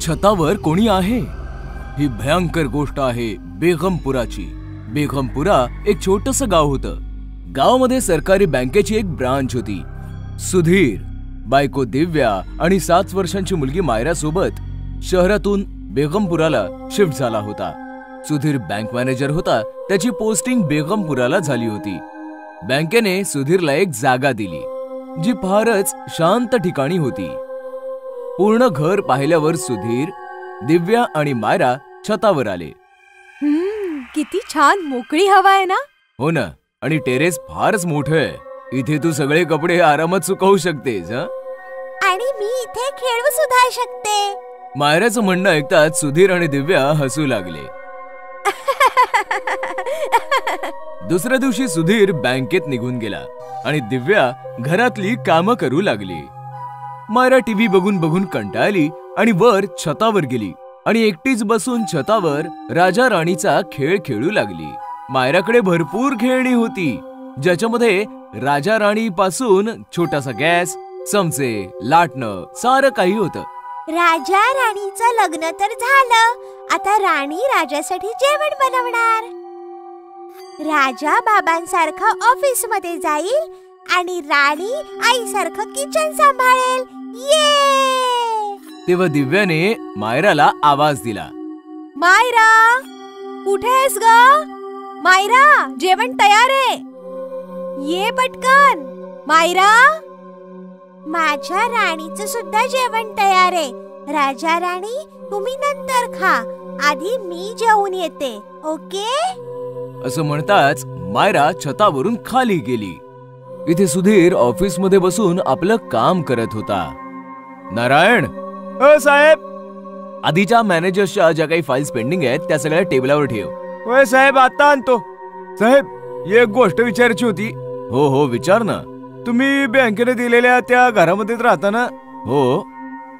छतावर कोणी आहे? ही भयंकर गोष्ट आहे बेगमपुराची. बेगमपुरा एक छोटंसं गाव होतं. गावामध्ये सरकारी बँकेची एक ब्रांच होती. सुधीर, बायको दिव्या आणि 7 वर्षांची मुलगी मायरा सोबत शहरातून बेगमपुराला शिफ्ट झाला होता. सुधीर बँक मॅनेजर होता. त्याची पोस्टिंग बेगमपुराला झाली होती. बँकेने सुधीरला एक जागा दिली जी फारच शांत ठिकाणी होती. पूर्ण घर पाहिल्यावर सुधीर, दिव्या आणि मायरा छतावर आले. किती छान मोकळी हवा आहे ना. हो ना, आणि टेरेस फारच मोठं आहे. इथे तू सगळे कपडे आरामात सुकवू शकतेस. आणि मी इथे खेळू सुद्धा शकते. मायराचं म्हणणं ऐकताच सुधीर आणि दिव्या हसू लागले. दुसऱ्या दिवशी सुधीर बँकेत निघून गेला आणि दिव्या घरातली कामं करू लागली. मायरा टीव्ही बघून बघून कंटाळली आणि वर छतावर गेली आणि एकटीच बसून छतावर राजा राणीचा खेळ खेळू लागली. मायराकडे भरपूर खेळणी होती, ज्याच्यामध्ये राजा राणी पासून छोटासा गॅस, चमचे, लाटणं सारं काही होतं. राजा राणीचं लग्न तर झालं. आता राणी राजासाठी जेवण बनवणार. राजा बाबांसारखा ऑफिस मध्ये जाईल आणि राणी आईसारखं किचन सांभाळेल. ये! तेव्हा दिव्याने मायराला आवाज दिला. मायरा, कुठे आहेस ग? मायरा, जेवण तयार आहे. ये पटकन. मायरा, माझ्या राणीचं सुद्धा जेवण तयार आहे. राजा राणी, तुम्ही नंतर खा. आधी मी जेवून येते. ओके? असं म्हणताच मायरा छतावरून खाली गेली. इथे सुधीर ऑफिस मध्ये बसून आपलं काम करत होता. नारायण, साहेब, आधीच्या मॅनेजर्सच्या ज्या काही फाईल्स पेंडिंग आहेत त्या सगळ्या टेबलावर ठेव. होय साहेब, आता आणतो. साहेब, एक गोष्ट विचारायची होती. हो हो, विचार ना. तुम्ही बँकेने दिलेल्या त्या घरामध्येच राहता ना? हो,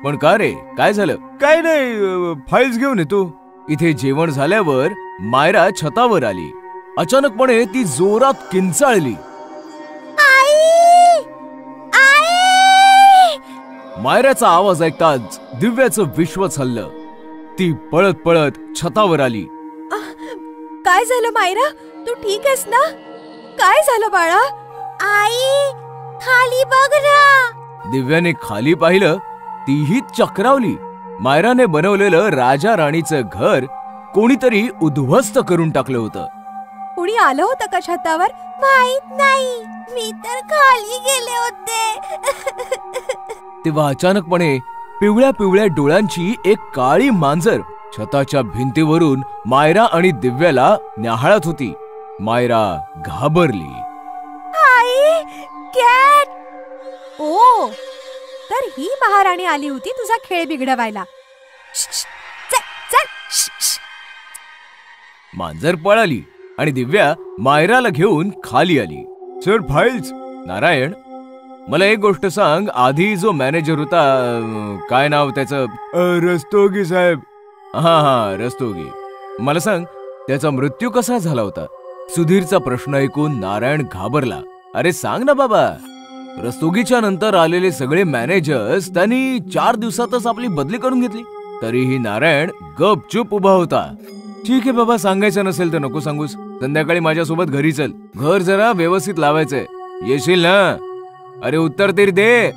पण का रे, काय झालं? काय नाही, फाईल्स घेऊन येतो. इथे जेवण झाल्यावर मायरा छतावर आली. अचानकपणे ती जोरात किंचाळली. मायराचा आवाज ऐकताच दिव्याचं विश्वच हललं. ती पळत पळत छतावर आली. काय झालं मायरा? तू ठीक आहेस ना? काय झालं बाळा? आई, खाली बघ ना. दिव्याने खाली पाहिलं. तीही चक्रावली. मायराने बनवलेलं राजा राणीचं घर कोणीतरी उद्ध्वस्त करून टाकलं होतं. कुणी आलं होतं का छतावर? माहित नाही, मी तर खाली गेले होते. तेव्हा अचानकपणे पिवळ्या पिवळ्या डोळ्यांची एक काळी मांजर छताच्या भिंतीवरून मायरा आणि दिव्याला न्याहाळत होती. मायरा घाबरली. आई, कॅट! ओ, तर ही महाराणी आली होती तुझा खेळ बिघडवायला. मांजर पळाली आणि दिव्या मायराला घेऊन खाली आली. Sir, files. नारायण, मला एक गोष्ट सांग. आधी जो मॅनेजर होता, काय नाव त्याचं? रस्तोगी साहेब. हा, रस्तोगी. मला सांग, त्याचा मृत्यू कसा झाला होता? सुधीरचा प्रश्न ऐकून नारायण घाबरला. अरे सांग ना बाबा. रस्तोगीच्या नंतर आलेले सगळे मॅनेजर्स त्यांनी 4 दिवसातच आपली बदली करून घेतली. तरीही नारायण गपचूप उभा होता. ठीक आहे बाबा, सांगायचं नसेल तर नको सांगूस. संध्याकाळी माझ्यासोबत घरी चल. घर जरा व्यवस्थित लावायचंय. येशील ना? अरे उत्तर तरी दे.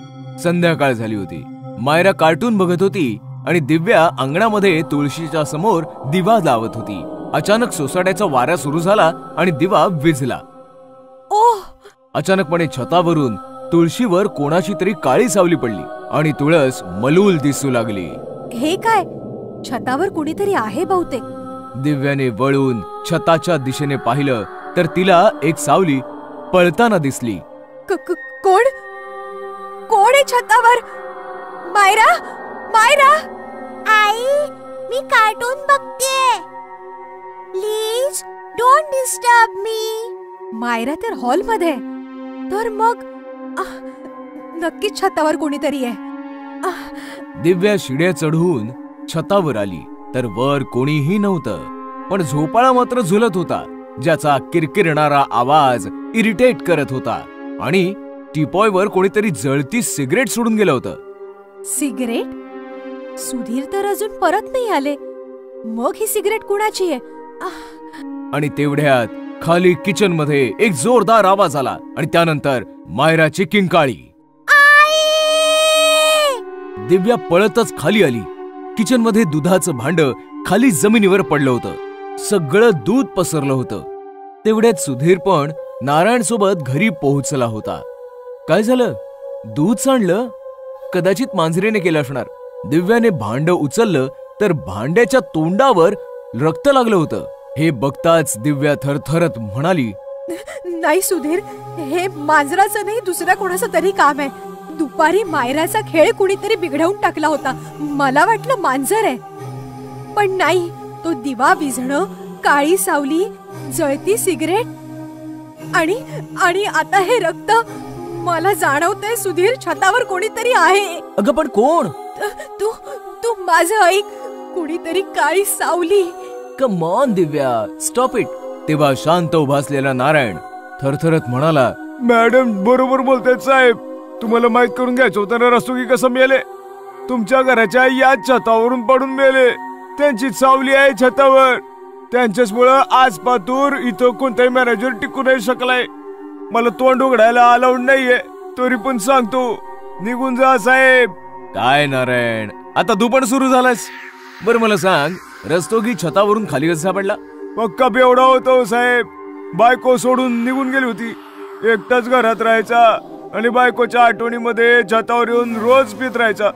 संध्याकाळ झाली होती. मायरा कार्टून बघत होती आणि दिव्या अंगणामध्ये तुळशीच्या समोर दिवा लावत होती. अचानक सोसाट्याचा वारा सुरू झाला आणि दिवा विझला. ओह! अचानकपणे छतावरून तुळशीवर कोणाची तरी काळी सावली पडली आणि तुळस मलूल दिसू लागली. हे काय? छतावर कुणीतरी आहे बहुतेक. दिव्याने वळून छताच्या दिशेने पाहिलं तर तिला एक सावली पळताना दिसली. कोण? कोण आहे छतावर? मायरा, मायरा! आई, मी कार्टून बघतेय. Please don't disturb me. Myra तर हॉल मध्ये. तर मग नक्कीच छतावर कोणीतरी आहे. दिव्या शिड्या चढून छतावर आली तर वर कोणीही नव्हतं. पण झोपाळा मात्र झुलत होता, ज्याचा किरकिरणारा आवाज इरिटेट करत होता. आणि टिपॉयवर कोणीतरी जळती सिगरेट सोडून गेलं होतं. सिगरेट? सुधीर तर अजून परत नाही आले. मग ही सिगरेट कुणाची आहे? आणि तेवढ्यात खाली किचन मध्ये एक जोरदार आवाज आला आणि त्यानंतर मायराची किंकाळी. दिव्या पळतच खाली आली. किचन मध्ये दुधाचं भांड खाली जमिनीवर पडलं होतं. सगळं दूध पसरलं होतं. तेवढ्यात सुधीर पण नारायण सोबत घरी पोहोचला होता. काय झालं? दूध सांडलं? कदाचित मांजरीने केलं असणार. दिव्याने भांड उचललं तर भांड्याच्या तोंडावर रक्त लागलं होतं. हे बघताच दिव्या थरथरत म्हणाली, नाही सुधीर, हे मांजराचं नाही दुसऱ्या कोणाचं तरी काम आहे. दुपारी मायराचा खेळ कुणीतरी बिघडवून टाकला होता. मला वाटलं मांजर आहे, पण नाही. तो दिवा विझणं, काळी सावली, जळती सिगरेट आणि आता हे रक्त. मला जाणवतंय सुधीर, छतावर कोणीतरी आहे. अगं पण कोण? तू माझं ऐक. कुणीतरी काळी सावली. Come on Divya, stop it. तेव्हा शांत उभा असलेला नारायण थरथरत म्हणाला, मॅडम बरोबर बोलतायत साहेब. तुम्हाला माहित करून घ्यायचं होतं ना रस्तोगी कसं मेले. तुमच्या घराच्या याच छतावरून पडून मेले. त्यांची सावली आहे छतावर. त्यांच्याचमुळं आज पातूर इथं कोणताही मॅनेजर टिकू नाही शकलाय. मला तोंड उघडायला अलाउड नाहीये, तरी पण सांगतो, निघून जा साहेब. काय नारायण, आता तू पण सुरू झालास? बरं मला सांग, रस्तोगी छतावरून खाली कसा सापडला? पक्का बेवडा होतो साहेब. बायको सोडून निघून गेली होती. एकटाच घरात राहायचा आणि बायकोच्या आठवणीमध्ये छतावर येऊन रोज पित राहायचा.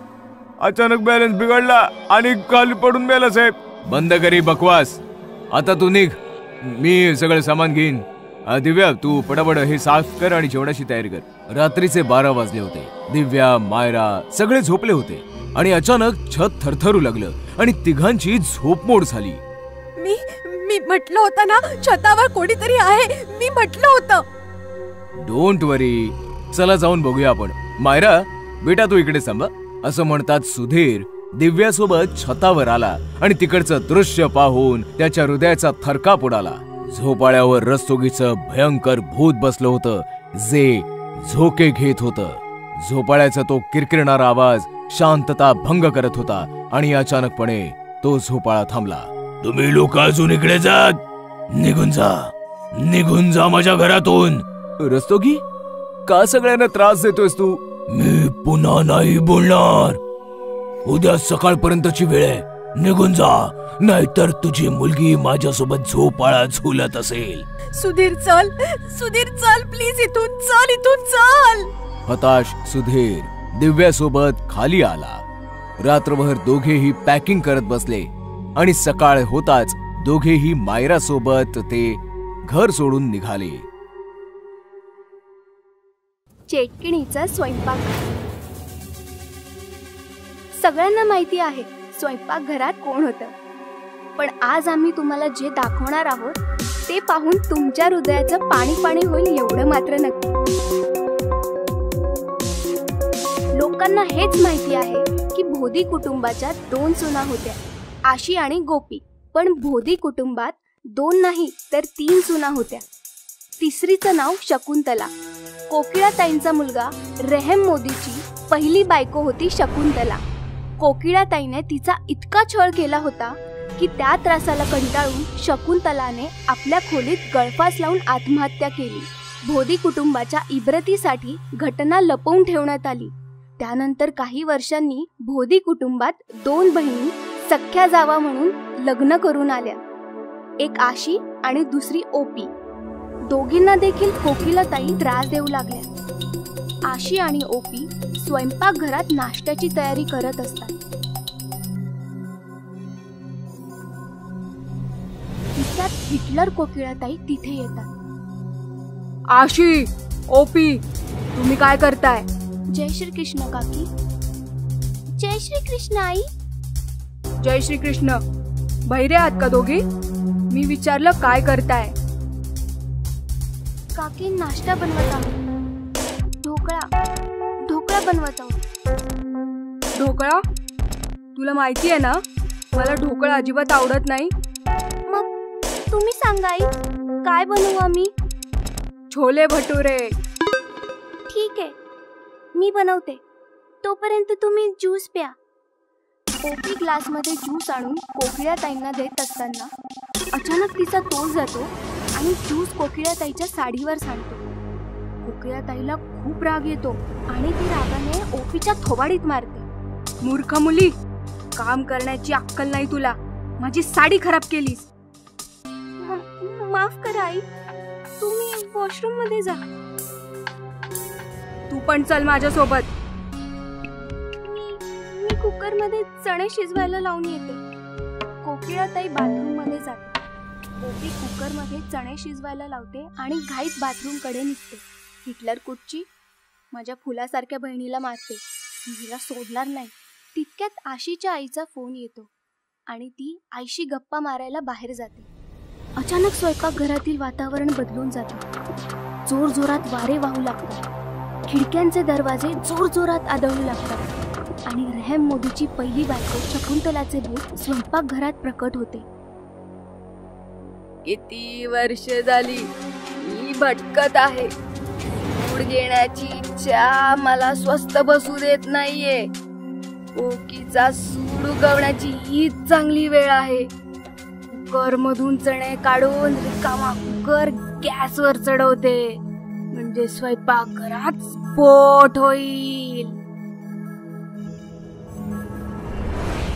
अचानक बॅलन्स बिघडला आणि खाली पडून मेला साहेब. बंद करी बकवास. आता तू निघ, मी सगळं सामान घेईन. दिव्या, तू पटापट हे साफ कर आणि जेवणाची तयारी कर. रात्रीचे 12 वाजले होते. दिव्या, मायरा सगळे झोपले होते आणि अचानक छत थरथरू लागलं आणि तिघांची झोपमोड झाली. मी म्हटलं होतं ना, छतावर कोणीतरी आहे. मी म्हटलं होतं. डोंट वरी, चला जाऊन बघूया आपण. मायरा बेटा, तू इकडे थांब. असं म्हणतात सुधीर दिव्यासोबत छतावर आला आणि तिकडचं दृश्य पाहून त्याच्या हृदयाचा थरकाप उडाला. झोपाळ्यावर रस्तोगीचं भयंकर भूत बसलं होतं, जे झोके घेत होतं. झोपाळ्याचा तो किरकिरणारा आवाज शांतता भंग करत होता आणि अचानकपणे तो झोपाळा थांबला. तुम्ही लोक अजून इकडे जात? निघून जा माझ्या घरातून. रस्तोगी, का सगळ्यांना त्रास देतोयस तू? मी पुन्हा नाही बोलणार. उद्या सकाळपर्यंतची वेळ आहे. निघून जा, नाहीतर तुझी मुलगी माझ्यासोबत झोपाळा झुलत असेल. सुधीर चल प्लीज, इथून चल. हताश सुधीर दिव्यासोबत खाली आला. रात्रभर दोघेही पॅकिंग करत बसले आणि सकाळ होताच दोघेही मायरा सोबत ते घर सोडून निघाले. चेटकिणीचा स्वयंपाक. सगळ्यांना माहिती आहे स्वयंपाकघरात कोण होतं, पण आज आम्ही तुम्हाला जे दाखवणार आहोत ते पाहून तुमच्या हृदयाचं पाणी होईल एवढं मात्र नक्की. लोकांना हेच माहिती आहे की भोदी कुटुंबाच्या 2 सुना होत्या, आशी आणि गोपी. पण भोदी कुटुंबात 2 नाही तर 3 सुना होत्या. तिसरीचं नाव शकुंतला. कोकिळाताईंचा मुलगा रेहम मोदीची पहिली बायको होती शकुंतला. कोकिळाताईने तिचा इतका छळ केला होता की त्या त्रासाला कंटाळून शकुंतलाने आपल्या खोलीत गळफास लावून आत्महत्या केली. भोदी कुटुंबाच्या इब्रतीसाठी घटना लपवून ठेवण्यात आली. त्यानंतर काही वर्षांनी भोदी कुटुंबात 2 बहिणी सख्या जावा म्हणून लग्न करून आल्या. एक आशी आणि दुसरी ओपी. दोघींना देखील कोकिलाताई त्रास देऊ लागल्या. आशी आणि ओपी स्वयंपाकघरात नाश्त्याची तयारी करत असतात. तिच्यात हिटलर कोकिळाताई तिथे येतात. आशी, ओपी, तुम्ही काय करताय? जय श्री कृष्ण काकी. जय श्री कृष्ण आई. जय श्री कृष्ण. बहिरे आहात का दोघी? मी विचारलं काय करताय? काकी नाश्ता बनवत आहोत. ढोकळा बनवत आहोत. ढोकळा? तुला माहिती आहे ना, मला ढोकळा अजिबात आवडत नाही. मग तुम्ही सांगा आई, काय बनवू आम्ही? छोले भटुरे. ठीक आहे. मी बनवते. तोपर्यंत तुम्ही ज्यूस प्या. ओपी ग्लासमध्ये ज्यूस आणून कोकिळाताईंना देत असताना अचानक तिचा तोल जातो आणि ज्यूस कोकिळाताईच्या साडीवर सांडतो. कोकिळाताईला खूप राग येतो आणि ती रागाने ओपीच्या थोबाडीत मारते. मूर्ख मुली, काम करण्याची अक्कल नाही तुला. माझी साडी खराब केलीस. माफ करा आई, तुम्ही वॉशरूम मध्ये जा. तू पण चल माझ्यासोबत. मी कुकर मध्ये चणे शिजवायला लावून येते. कोकिळाताई बाथरूम मध्ये जाते. ओपी कुकर मध्ये चणे शिजवायला लावते आणि घाईत बाथरूम कडे निघते. हिटलर कुटची माझ्या फुलासारख्या बहिणीला मारते. हिला सोडणार नाही. तितक्यात आशीच्या आईचा फोन येतो आणि ती आईशी गप्पा मारायला बाहेर जाते. अचानक स्वयंपाकघरातील वातावरण बदलून जाते. जोर जोरात वारे वाहू लागतात. खिडक्यांचे दरवाजे जोर जोरात आदळू लागतात आणि रेहम मोदीची पहिली बायको शकुंतलाचे भूत स्वयंपाकघरात प्रकट होते. किती वर्ष झाली मी भटकत आहे. सूड घेण्याची इच्छा मला स्वस्थ बसू देत नाहीये. ओकीचा सूड उगवण्याची हीच चांगली वेळ आहे. कुकर मधून चणे काढून रिकामा कुकर गॅसवर चढवते, म्हणजे स्वयंपाकघरात स्फोट होईल.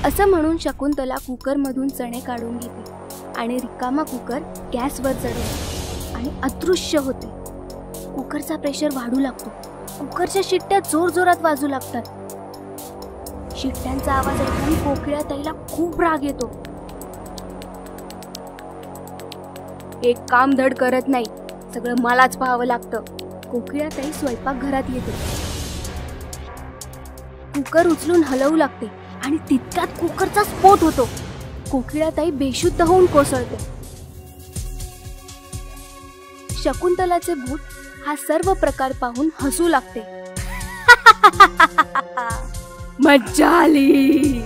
असं म्हणून शकुंतला कुकर मधून चणे काढून घेते आणि रिकामा कुकर गॅसवर चढवते आणि अदृश्य होते. कुकरचा प्रेशर वाढू लागतो. कुकरच्या शिट्ट्या जोर जोरात वाजू लागतात. शिट्ट्यांचा आवाज ऐकून कोकिळाताईला खूप राग येतो. एक काम धड करत नाही, सगळं मलाच पाहावं लागतं. कोकिळाताई स्वयंपाकघरात येते. कुकर उचलून हलवू लागते आणि तितक्यात कुकरचा स्फोट होतो. कोकिळाताई बेशुद्ध होऊन कोसळते. शकुंतलाचे भूत हा सर्व प्रकार पाहून हसू लागते. मज्जा आली.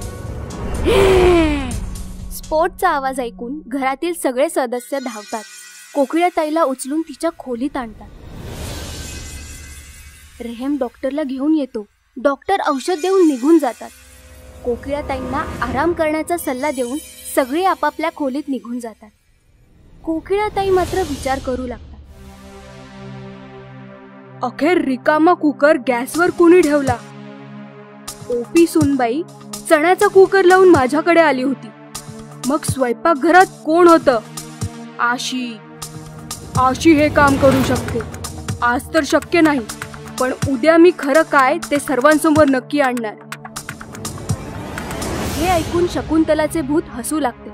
स्फोटचा आवाज ऐकून घरातील सगळे सदस्य धावतात. कोकिळाताईला उचलून तिच्या खोलीत आणतात. रेहम डॉक्टरला घेऊन येतो. डॉक्टर औषध देऊन निघून जातात. कोकिळाताईंना आराम करण्याचा सल्ला देऊन सगळे आपापल्या खोलीत निघून जातात. कोकिळाताई मात्र विचार करू लागतात. अखेर रिकामा कुकर गॅसवर कुणी ठेवला? ओपी सुनबाई चण्याचा कुकर लावून माझ्याकडे आली होती. मग स्वयंपाकघरात कोण होतं? आशी हे काम करू शकते. आज तर शक्य नाही, पण उद्या मी खरं काय ते सर्वांसमोर नक्की आणणार. हे ऐकून शकुंतलाचे भूत हसू लागते.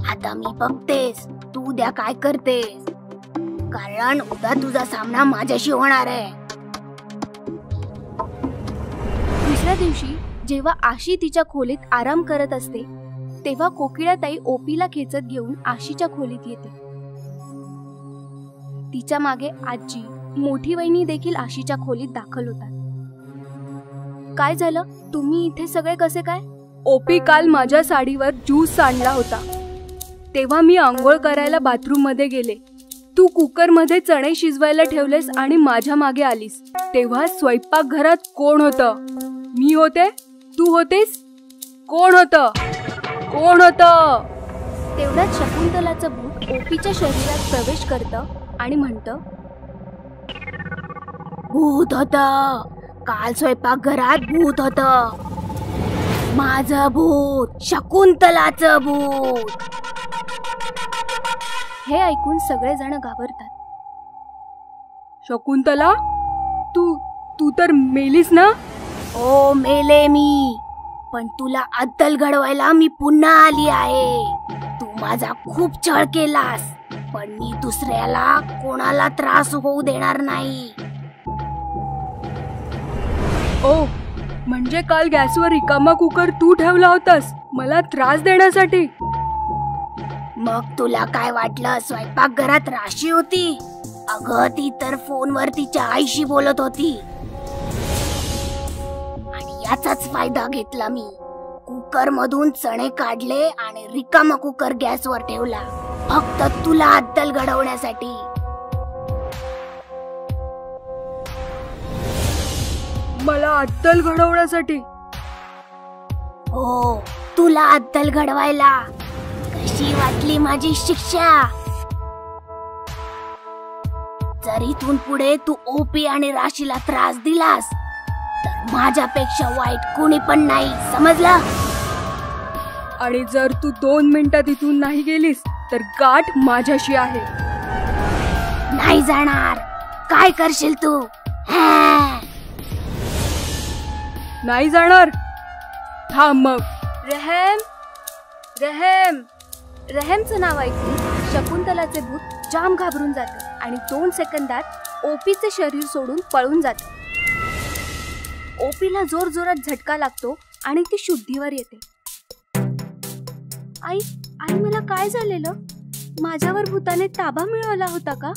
आता मी बघतेस तू उद्या काय करतेस, कारण उद्या तुझा सामना माझ्याशी होणार आहे. दुसऱ्या दिवशी जेव्हा आशी तिच्या खोलीत आराम करत असते, तेव्हा कोकिळाताई ओपीला खेचत घेऊन आशीच्या खोलीत येते. तिच्या मागे आजी, मोठी वहिनी देखील आशीच्या खोलीत दाखल होतात. काय झालं? तुम्ही इथे सगळे कसे काय? ओपी काल माझ्या साडीवर ज्यूस सांडला होता. तेव्हा मी आंघोळ करायला बाथरूम मध्ये गेले. तू कुकर मध्ये चणे शिजवायला ठेवलेस आणि माझ्या मागे आलीस. तेव्हा स्वयंपाकघरात कोण होतं? मी होते? तू होतेस? कोण होतं? कोण होतं? तेवढ्यात शकुंतलाचं भूत ओपीच्या शरीरात प्रवेश करतं आणि म्हणतं, भूत होतं. काल स्वयंपाकघरात भूत होतं. माझं भूत, शकुंतलाचं भूत. हे ऐकून सगळेजण घाबरतात. शकुंतला, तू तर मेलीस ना? ओ मेले मी, पण तुला अद्दल घडवायला मी पुन्हा आली आहे. तू माझा खूप छळ केलास, पण मी दुसऱ्याला कोणाला त्रास होऊ देणार नाही. ओ, म्हणजे काल गॅसवर रिकामा कुकर तू ठेवला होतास मला त्रास देण्यासाठी? मग तुला काय वाटलं स्वयंपाकघरात राशी होती? अगं ती तर फोनवर तिच्या आईशी बोलत होती आणि याचाच फायदा घेतला मी. कुकर मधून चणे काढले आणि रिकामा कुकर गॅसवर ठेवला, फक्त तुला अद्दल घडवण्यासाठी. मला अद्दल घडवण्यासाठी. हो, तुला अद्दल घडवायला. कशी वाटली माझी शिक्षा? जर इथून पुढे तू ओपी आणि राशीला त्रास दिलास तर माझ्यापेक्षा वाईट कोणी पण नाही, समजलं? आणि जर तू 2 मिनिटात इथून नाही गेलीस तर गाठ माझ्याशी आहे. नाही जाणार. काय करशील तू? नाही जाणार. थांब मग. रहेम, रहेम. रहेमचं नाव ऐकून शकुंतलाचे भूत जाम घाबरून जाते आणि 2 सेकंदात ओपीचे शरीर सोडून पळून जाते. ओपीला जोर जोरात झटका लागतो आणि ती शुद्धीवर येते. आई, आई मला काय झालेलं? माझ्यावर भूताने ताबा मिळवला होता का?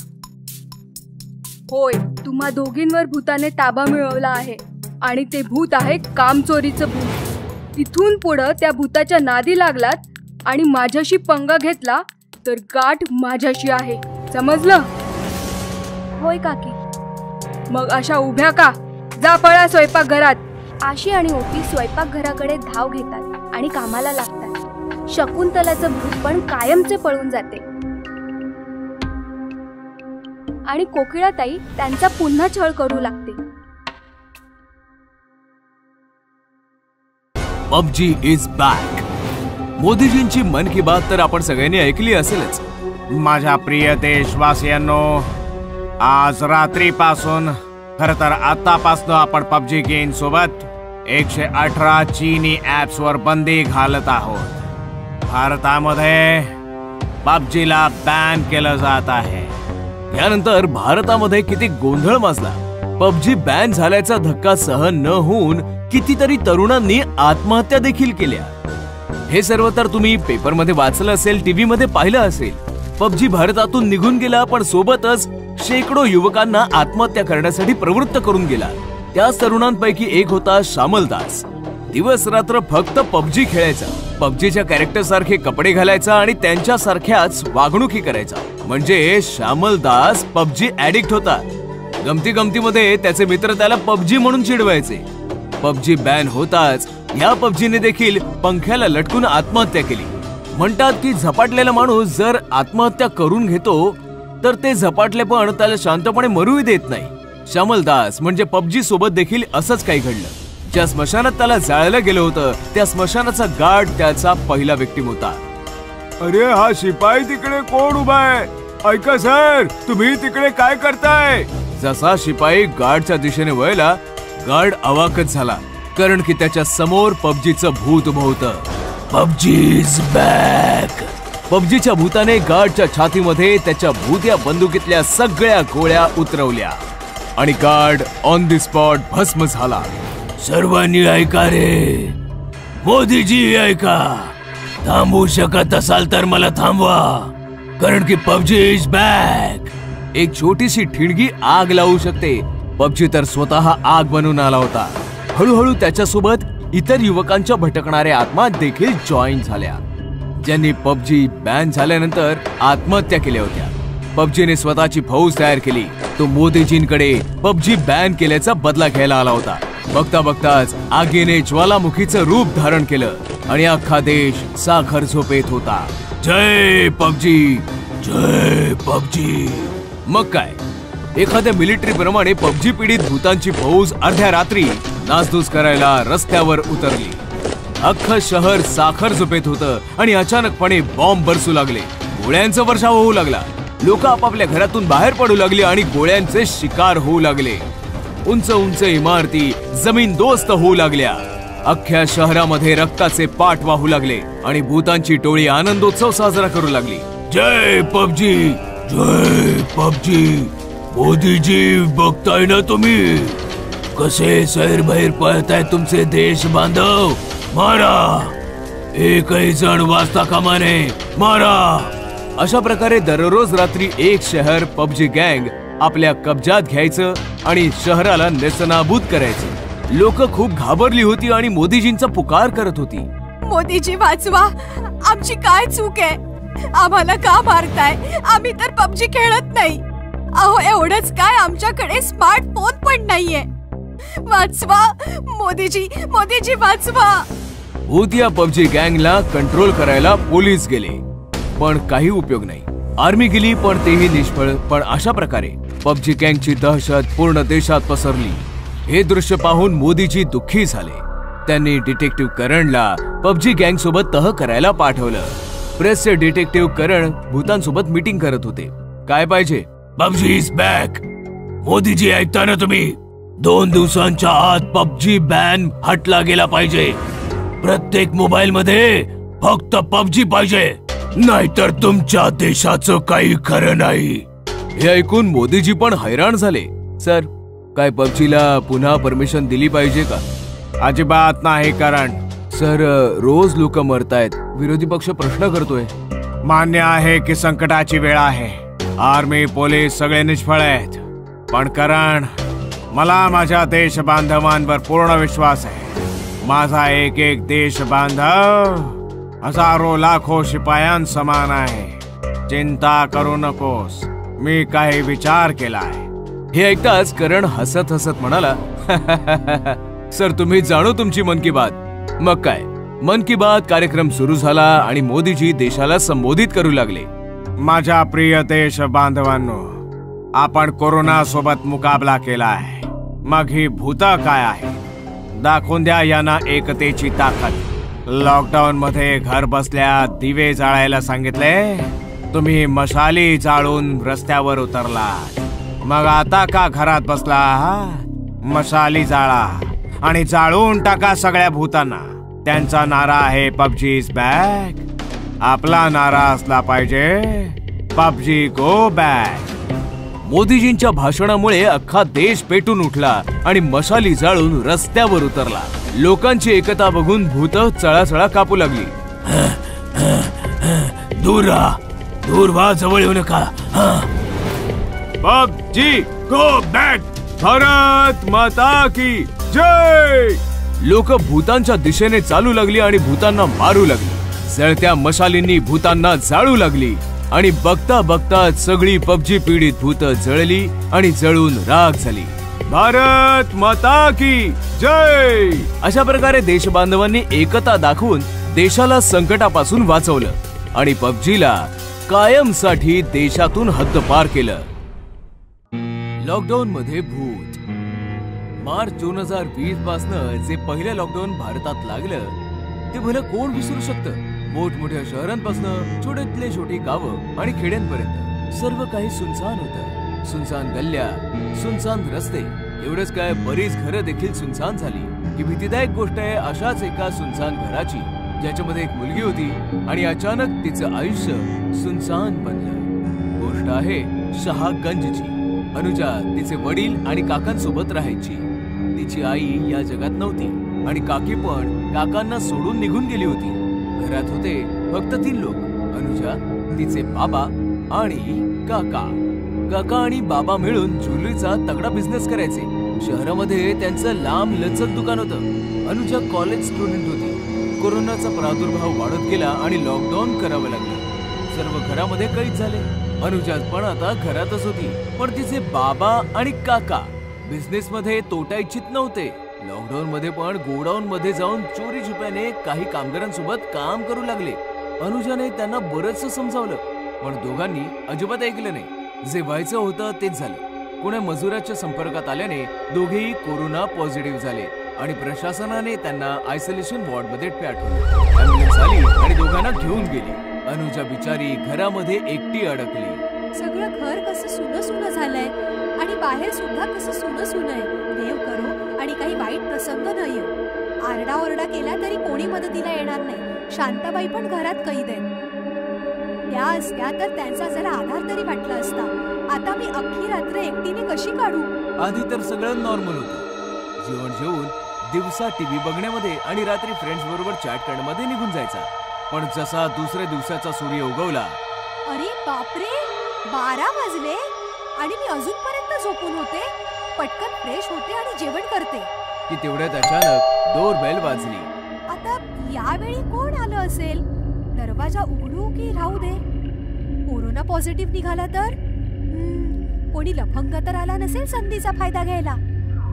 होय, तुम्हा दोघींवर भूताने ताबा मिळवला आहे आणि ते भूत आहे कामचोरीचं भूत. इथून पुढं त्या भूताच्या नादी लागलात आणि माझ्याशी पंगा घेतला तर गाठ माझ्याशी आहे, समजलं? होय काकी. मग अशा उभ्या का? जा पळा स्वयंपाकघरात. आशी आणि ओपी स्वयंपाकघराकडे धाव घेतात आणि कामाला लागतात. शकुंतलाचं भूत पण कायमचे पळून जाते आणि कोकिळाताई त्यांचा पुन्हा छळ करू लागते. PUBG is back. मोदीजींची मन की बात तर आपण सगळ्यांनी ऐकली असेलच. माझ्या प्रिय देशवासियांनो, आज रात्रीपासून, खरं तर आतापासून आपण पबजी गेम सोबत 118 चीनी ऍप्स वर बंदी घालत आहोत. भारतामध्ये पबजीला बॅन केलं जात आहे. यानंतर भारतामध्ये किती गोंधळ माजला. पबजी बॅन झाल्याचा धक्का सहन न होऊन कितीतरी तरुणांनी आत्महत्या देखील केल्या. हे सर्व तर तुम्ही पेपरमध्ये वाचलं असेल, टीव्ही मध्ये पाहिलं असेल. पबजी भारतातून निघून गेला, पण सोबतच शेकडो युवकांना आत्महत्या करण्यासाठी प्रवृत्त करून गेला. त्याच तरुणांपैकी एक होता श्यामल दास. दिवस रात्र फक्त पबजी खेळायचा, पबजीच्या कॅरेक्टर सारखे कपडे घालायचा आणि त्यांच्या सारख्याच वागणुकी करायचा. म्हणजे श्यामल दास पबजी ऍडिक्ट होता. गमती गमतीमध्ये त्याचे मित्र त्याला पबजी म्हणून चिडवायचे. पबजी बॅन होताच या पबजीने देखील पंख्याला लटकून आत्महत्या केली. म्हणतात की झपाटलेला माणूस जर आत्महत्या करून घेतो तर ते झपाटले पण त्याला शांतपणे मरूही देत नाही. श्यामल दास म्हणजे पबजी सोबत देखील असंच काही घडलं. ज्या स्मशानात त्याला जाळलं गेलं होतं त्या स्मशानाचा गार्ड त्याचा पहिला विक्टिम होता. अरे हा शिपाई तिकडे कोण उभा आहे? ऐका सर, तुम्ही तिकडे काय करताय? जसा शिपाई गार्डच्या दिशेने वळला, गार्ड अवाकच झाला, कारण की त्याच्या समोर पबजीचं भूत उभं होतं. PUBG is back. पबजीच्या भूताने गार्डच्या छातीमध्ये त्याच्या भूत्या बंदुकीतल्या सगळ्या गोळ्या उतरवल्या आणि गार्ड ऑन द स्पॉट भस्म झाला. सर्वांनी ऐका रे, मोदीजी ऐका. थांबवू शकत असाल तर मला थांबवा, कारण की पबजी इज बॅक. एक छोटीशी ठिणगी आग लावू शकते. पबजी तर स्वतः आग बनून आला होता. हळूहळू त्याच्यासोबत इतर युवकांच्या भटकणाऱ्या आत्मा देखील जॉईन झाल्या, ज्यांनी पबजी बॅन झाल्यानंतर आत्महत्या केल्या होत्या. पबजीने स्वतःची फौज तयार केली. तो मोदीजींकडे पबजी बॅन केल्याचा बदला घ्यायला आला होता. बघता बघताच आगीने ज्वालामुखीचं रूप धारण केलं आणि अख्खा देश साखर झोपेत होता. जय पबजी, जय पबजी. मग काय, एखाद्या मिलिटरी प्रमाणे पबजी पीडित भूतांची फौज अर्ध्या रात्री नासधूस करायला रस्त्यावर उतरली. अख्खं शहर साखर झोपेत होतं आणि अचानकपणे बॉम्ब बरसू लागले. गोळ्यांचा वर्षाव होऊ लागला. लोक आपापल्या घरातून बाहेर पडू लागली आणि गोळ्यांचे शिकार होऊ लागले. उंच उंच इमारती जमीनदोस्त होऊ लागल्या. अख्ख्या शहरामध्ये रक्ताचे पाठ वाहू लागले आणि भूतांची टोळी आनंदोत्सव साजरा करू लागली. जय पबजी, जय पबजी. मोदीजी बघताय ना तुम्ही, कसे सैरभैर पळताय तुमचे देश बांधव. मारा, एकही जण वाचता कामा नये, मारा. अशा प्रकारे दररोज रात्री एक शहर पबजी गँग आपल्या कब्जात घ्यायचं आणि शहराला नेस्तनाबूत करायचं. लोक खूप घाबरली होती आणि मोदीजींचा पुकार करत होती. मोदीजी वाचवा, आमची काय चूक आहे? आम्हाला का मारताय? आम्ही तर पबजी खेळत नाही. अहो एवढंच काय, आमच्याकडे स्मार्टफोन पण नाहीये. वाचवा मोदीजी, मोदीजी वाचवा. भूत या पबजी गँगला कंट्रोल करायला पोलीस गेले, पण काही उपयोग नाही. आर्मी गेली पण तेही निष्फळ. पण अशा प्रकारे पबजी गँगची दहशत पूर्ण देशात पसरली. हे दृश्य पाहून मोदीजी दुःखी झाले. त्यांनी डिटेक्टिव्ह करणला पबजी गँग सोबत तह करायला पाठवलं. प्रेसचे डिटेक्टिव्ह करण भूतांसोबत मीटिंग करत होते. काय पाहिजे? PUBG is back. मोदीजी ऐकता ना तुम्ही? 2 दिवसांच्या आत पबजी बॅन हटला गेला पाहिजे. प्रत्येक मोबाईल मध्ये फक्त पबजी पाहिजे, नाहीतर तुमच्या देशाचं काही खरं नाही. हे ऐकून मोदीजी पण हैराण झाले. सर, काय पबजीला पुन्हा परमिशन दिली पाहिजे का? अजिबात नाही करण. सर, रोज लोक मरतायत. विरोधी पक्ष प्रश्न करतोय. मान्य आहे की संकटाची वेळ आहे. आर्मी पोलीस सगळे निष्फळ आहेत. पण करण, मला माझ्या देश बांधवांवर पूर्ण विश्वास आहे. माझा एक एक देश बांधव हजारो लाखो शिपायांसमान आहे. चिंता करू नकोस, मी काही विचार केलाय. हे ऐकताच करण हसत हसत म्हणाला, सर, तुम्ही जाणो तुमची मन की बात. मग काय, मन की बात कार्यक्रम सुरू झाला आणि मोदीजी देशाला संबोधित करू लागले. माझ्या प्रिय देश बांधवांनो, आपण कोरोना सोबत मुकाबला केलाय. मग ही भूत काय आहे? दाखवून द्या यांना एकतेची ताकद. लॉकडाऊन मध्ये घर बसल्या दिवे जाळायला सांगितले, तुम्ही मशाली जाळून रस्त्यावर उतरलात. मग आता का घरात बसला आहात? मशाली जाळा आणि जाळून टाका सगळ्या भूतांना. त्यांचा नारा आहे पबजी इज बॅक. आपला नारा असला पाहिजे पबजी गो बॅक. मोदीजींच्या भाषणामुळे अख्खा देश पेटून उठला आणि मशाली जाळून रस्त्यावर उतरला. लोकांची एकता बघून भूत चळाचळा कापू लागली. दूर राहा, दूर व्हा, जवळ येऊ नका. PUBG go back. भारत माता की जय. लोक भूतांच्या दिशेने चालू लागली आणि भूतांना मारू लागली. जळत्या मशालींनी भूतांना जाळू लागली आणि बघता बघता सगळी पबजी पीडित भूत जळली आणि जळून राख झाली. भारत माता की जय. अशा प्रकारे देशबांधवांनी एकता दाखवून देशाला संकटापासून वाचवलं आणि पबजीला कायमसाठी देशातून हद्दपार केलं. लॉकडाऊन मध्ये भूत. मार्च 2020 पासनं जे पहिलं लॉकडाऊन भारतात लागलं ते भलं कोण विसरू शकतं. मोठमोठ्या शहरांपासून छोट्यातले छोटी गावं आणि खेड्यांपर्यंत सर्व काही सुनसान होतं. सुनसान गल्ल्या, सुनसान रस्ते. एवढंच काय, बरीच घरं देखील सुनसान झाली. ही भीतीदायक गोष्ट आहे अशाच एका सुनसान घराची, ज्याच्यामध्ये एक मुलगी होती आणि अचानक तिचं आयुष्य सुनसान बनलं. गोष्ट आहे शहागंजची. अनुजा तिचे वडील आणि काकांसोबत राहायची. तिची आई या जगात नव्हती आणि काकी पण काकांना सोडून निघून गेली होती. घरात होते फक्त 3 लोक, अनुजा, तिचे बाबा आणि काका. काका आणि बाबा मिळून ज्वेलरीचा तगडा बिझनेस करायचे. शहरामध्ये त्यांचं लांब लचक दुकान होतं. अनुजा कॉलेज स्टुडंट होती. कोरोनाचा प्रादुर्भाव वाढत गेला आणि लॉकडाऊन करावं लागलं. सर्व घरामध्ये कैद झाले. अनुजा पण आता घरातच होती, पण तिचे बाबा आणि काका बिझनेस मध्ये तोटा इच्छित नव्हते. लॉकडाऊन मध्ये पण गोडाऊन मध्ये जाऊन चोरी छुप्याने काही कामगारांसोबत काम करू लागले. अनुजाने त्यांना बरंच समजावलं, पण दोघांनी अजिबात ऐकलं नाही. जे व्हायचं होतं तेच झालं. कोण्या मजुराच्या संपर्कात आल्याने दोघेही कोरोना पॉझिटिव्ह झाले आणि प्रशासनाने त्यांना आयसोलेशन वॉर्ड मध्ये पाठवलं. ॲम्ब्युलन्स आली आणि दोघांना घेऊन गेली. अनुजा बिचारी घरामध्ये एकटी अडकली. सगळं घर कसं सुनं झालंय आणि बाहेर सुद्धा कसं सुनं आहे. देव करो आणि काही वाईट प्रसंग न येऊ. आरडाओरडा केला तरी कोणी मदतीला येणार नाही. शांताबाई पण घरात कैद आहेत. त्या असत्या तर त्यांचा जरा आधार तरी वाटला असता. आता मी अख्खी रात्र एकटीने कशी काढू? आधी तर सगळं नॉर्मल होतं. जेवण जेवून दिवसा टीव्ही बघण्यामध्ये आणि रात्री फ्रेंड्स बरोबर चॅट करण्यामध्ये निघून जायचा. पण जसा दुसऱ्या दिवसाचा सूर्य उगवला, अरे बापरे, 12 वाजले आणि मी अजूनपर्यंत झोपून होते. पटकन फ्रेश होते आणि जेवण करते की तेवढ्यात अचानक डोरबेल वाजली. आता यावेळी कोण आलं असेल? दरवाजा उघडू की राहू दे? कोरोना पॉझिटिव्ह निघाला तर? कोणी लफंग तर आला नसेल संधीचा फायदा घ्यायला.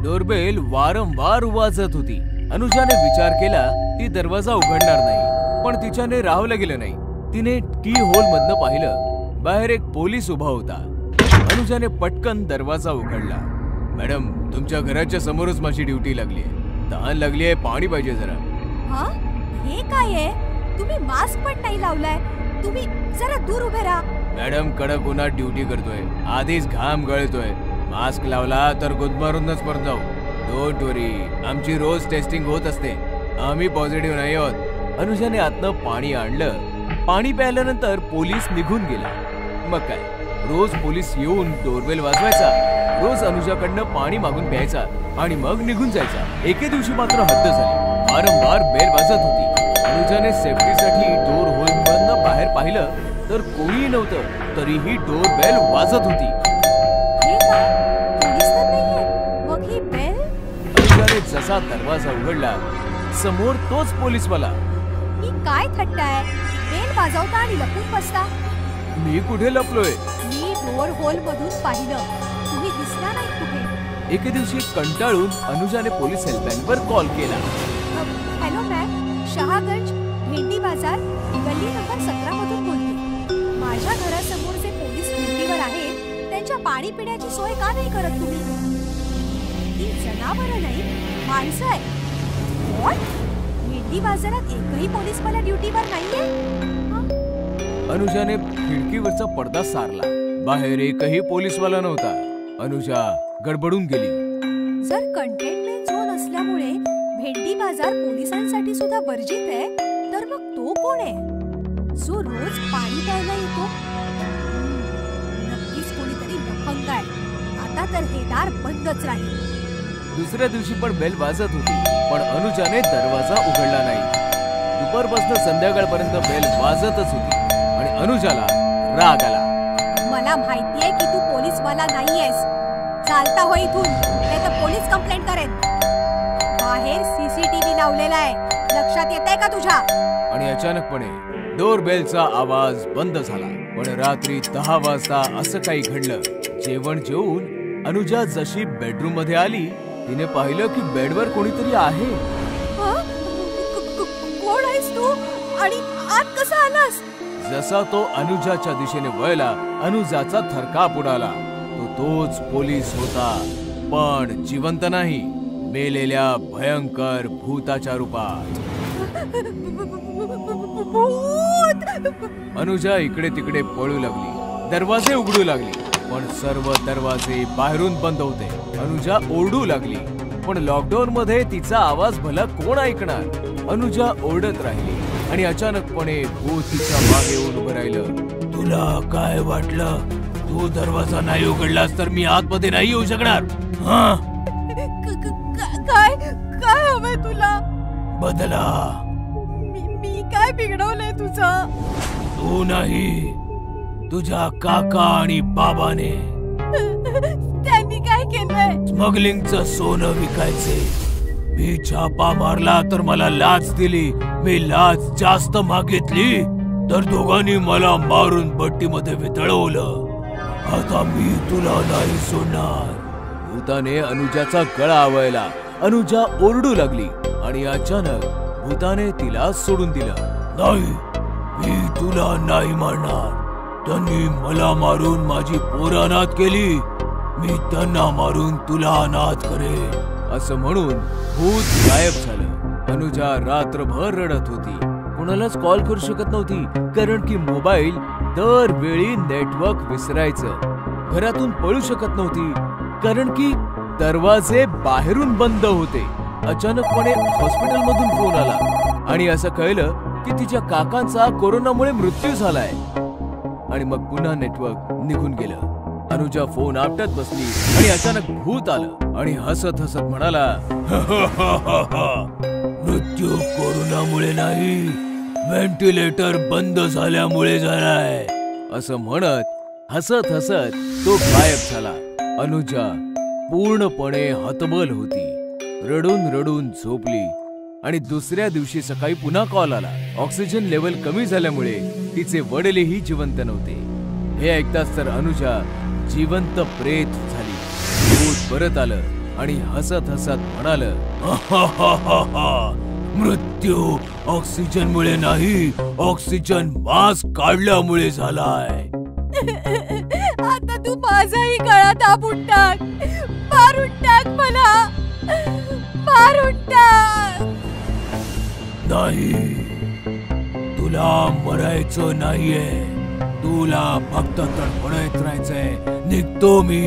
डोरबेल वारंवार वाजत होती. अनुजाने विचार केला ती दरवाजा उघडणार नाही, पण तिच्याने राहवलं गेलं नाही. तिने की होल मधनं पाहिलं. बाहेर एक पोलीस उभा होता. अनुजाने पटकन दरवाजा उघडला. मॅडम, तुमच्या घराच्या समोरच माझी ड्युटी लागली आहे. तहान लागली आहे, पाणी पाहिजे जरा. हा, हे काय आहे? तुम्ही मास्क पण नाही लावलाय. तुम्ही जरा दूर उभे राहा. मॅडम, कडक उन्हात ड्युटी करतोय, आधीच घाम गळतोय. मास्क लावला तर गुदमारूनच मर जाऊ. डोंट वरी, आमची रोज टेस्टिंग होत असते. आम्ही पॉझिटिव्ह नाही आहोत. अनुजाने आतनं पाणी आणलं. पाणी प्यायल्यानंतर पोलीस निघून गेला. मग काय, रोज पोलीस येऊन डोरबेल वाजवायचा, रोज अनुजाकडनं पाणी मागून प्यायचा आणि मग निघून जायचा. एके दिवशी मात्र हद्द झाली. वारंवार बेल वाजत होती. अनुजाने सेफ्टीसाठी डोर होलमधनं बाहेर पाहिलं तर कोणी नव्हतं, तरीही डोर बेल वाजत होती. हे काय? पोलीस तर नाहीये. मग ही बेल? अनुजाने जसा दरवाजा उघडला, समोर तोच पोलीसवाला. ही काय थट्टा आहे? बेल वाजवता आणि लपून बसता. मी कुठे लपलोय? मी डोर होल मधून पाहिलं. तुम्ही दिसला नाही कुठे. एके दिवशी कंटाळून अनुजाने पोलीस हेल्पलाईनवर कॉल केला. हॅलो मॅम, शहागंज भेंडी बाजार गल्ली नंबर 17 मधून बोलते. माझ्या घरासमोर जे पोलीस ड्युटीवर आहेत त्यांच्या पाणी पिण्याची सोय का नाही करत तुम्ही? ही जनावरं नाही, माणसं आहे. भेंडी बाजारात एकही पोलीस मला ड्युटीवर नाहीये. अनुजाने खिडकीवरचा पडदा सारला. बाहेर एकही पोलीसवाला नव्हता. अनुजा गडबडून गेली. जर कंटेनमेंट झोन असल्यामुळे भेंडी बाजार पोलिसांसाठी सुद्धा वर्जित आहे, तर मग तो कोण आहे जो रोज पाणी प्यायला येतो? नक्कीच कोणीतरी लफंग आहे. आता तर हे दार बंदच राहील. दुसऱ्या दिवशी पण बेल वाजत होती, पण अनुजाने दरवाजा उघडला नाही. दुपारपासून संध्याकाळपर्यंत बेल वाजतच होती आणि अनुजाला राग आला. मला माहितीये की तू पोलीसवाला नाहीयेस. चालता हो इथून, नाही तर पोलीस कंप्लेंट करेन. बाहेर सीसीटीव्ही लावलेला आहे, लक्षात येतंय का तुझ्या? आणि अचानकपणे डोर बेलचा आवाज बंद झाला. पण रात्री 10 वाजता असं काही घडलं. जेवण जेवून अनुजा जशी बेडरूम मध्ये आली, तिने पाहिलं की बेडवर कोणीतरी आहे. कोण आहेस तू आणि आत कसा आलास? जसा तो अनुजाच्या दिशेने वळला, अनुजाचा थरकाप उडाला. तोच पोलीस होता, पण जिवंत नाही, मेलेल्या भयंकर भूताच्या रूपात. अनुजा इकडे तिकडे पळू लागली. दरवाजे उघडू लागली, पण सर्व दरवाजे बाहेरून बंद होते. अनुजा ओरडू लागली, पण लॉकडाऊन मध्ये तिचा आवाज भला कोण ऐकणार? अनुजा ओरडत राहिली आणि अचानकपणे भूत तिच्या मागे येऊन उभं राहिलं. तुला काय वाटलं? तू दरवाजा नाही उघडलास तर मी आतमध्ये नाही येऊ शकणार. काय काय हवंय तुला? बदला. मी काय बिघडवलंय तुझं? तू नाही, तुझ्या काका आणि बाबाने. त्यांनी काय केलंय? स्मगलिंगचं सोनं विकायचे. मी छापा मारला तर मला लाच दिली. मी लाच जास्त मागितली तर दोघांनी मला मारून भट्टीमध्ये वितळवलं. आता मी तुला नाही सोडणार. भूताने अनुजाचा गळा आवळला. अनुजा ओरडू लागली आणि अचानक भूताने तिला सोडून दिलं. नाही, मी तुला नाही मारणार. त्यांनी मला मारून माझी पोरं अनाथ केली. मी त्यांना मारून तुला अनाथ करेन. असं म्हणून भूत गायब झालं. अनुजा रात्रभर रडत होती. कोणालाच कॉल करू शकत नव्हती, कारण की मोबाईल दरवेळी नेटवर्क विसरायचं. घरातून पळू शकत नव्हती, कारण की दरवाजे बाहेरून बंद होते. अचानकपणे हॉस्पिटलमधून फोन आला आणि असं कळलं की तिच्या काकांचा कोरोनामुळे मृत्यू झालाय. आणि मग पुन्हा नेटवर्क निघून गेलं. अनुजा फोन आपटत बसली आणि अचानक भूत आलं आणि हसत हसत म्हणाला, मृत्यू कोरोनामुळे नाही, व्हेंटिलेटर बंद झाल्यामुळे झालाय. असं म्हणत हसत हसत तो गायब झाला. अनुजा पूर्णपणे हतबल होती. रडून रडून झोपली आणि दुसऱ्या दिवशी सकाळी पुन्हा कॉल आला. ऑक्सिजन लेवल कमी झाल्यामुळे तिचे वडीलही जिवंत नव्हते. हे ऐकताच तर अनुजा जिवंत प्रेत झाली. भूत परत आलं आणि हसत हसत म्हणाल, मृत्यू ऑक्सिजनमुळे नाही, ऑक्सिजन मास्क काढल्यामुळे झालाय. आता तू माझाही गळा दाबून टाक, मारून टाक मला, मारून टाक. नाही, तुला मरायचं नाहीये, तुला फक्त तडफडत राहायचंय. निघतो मी.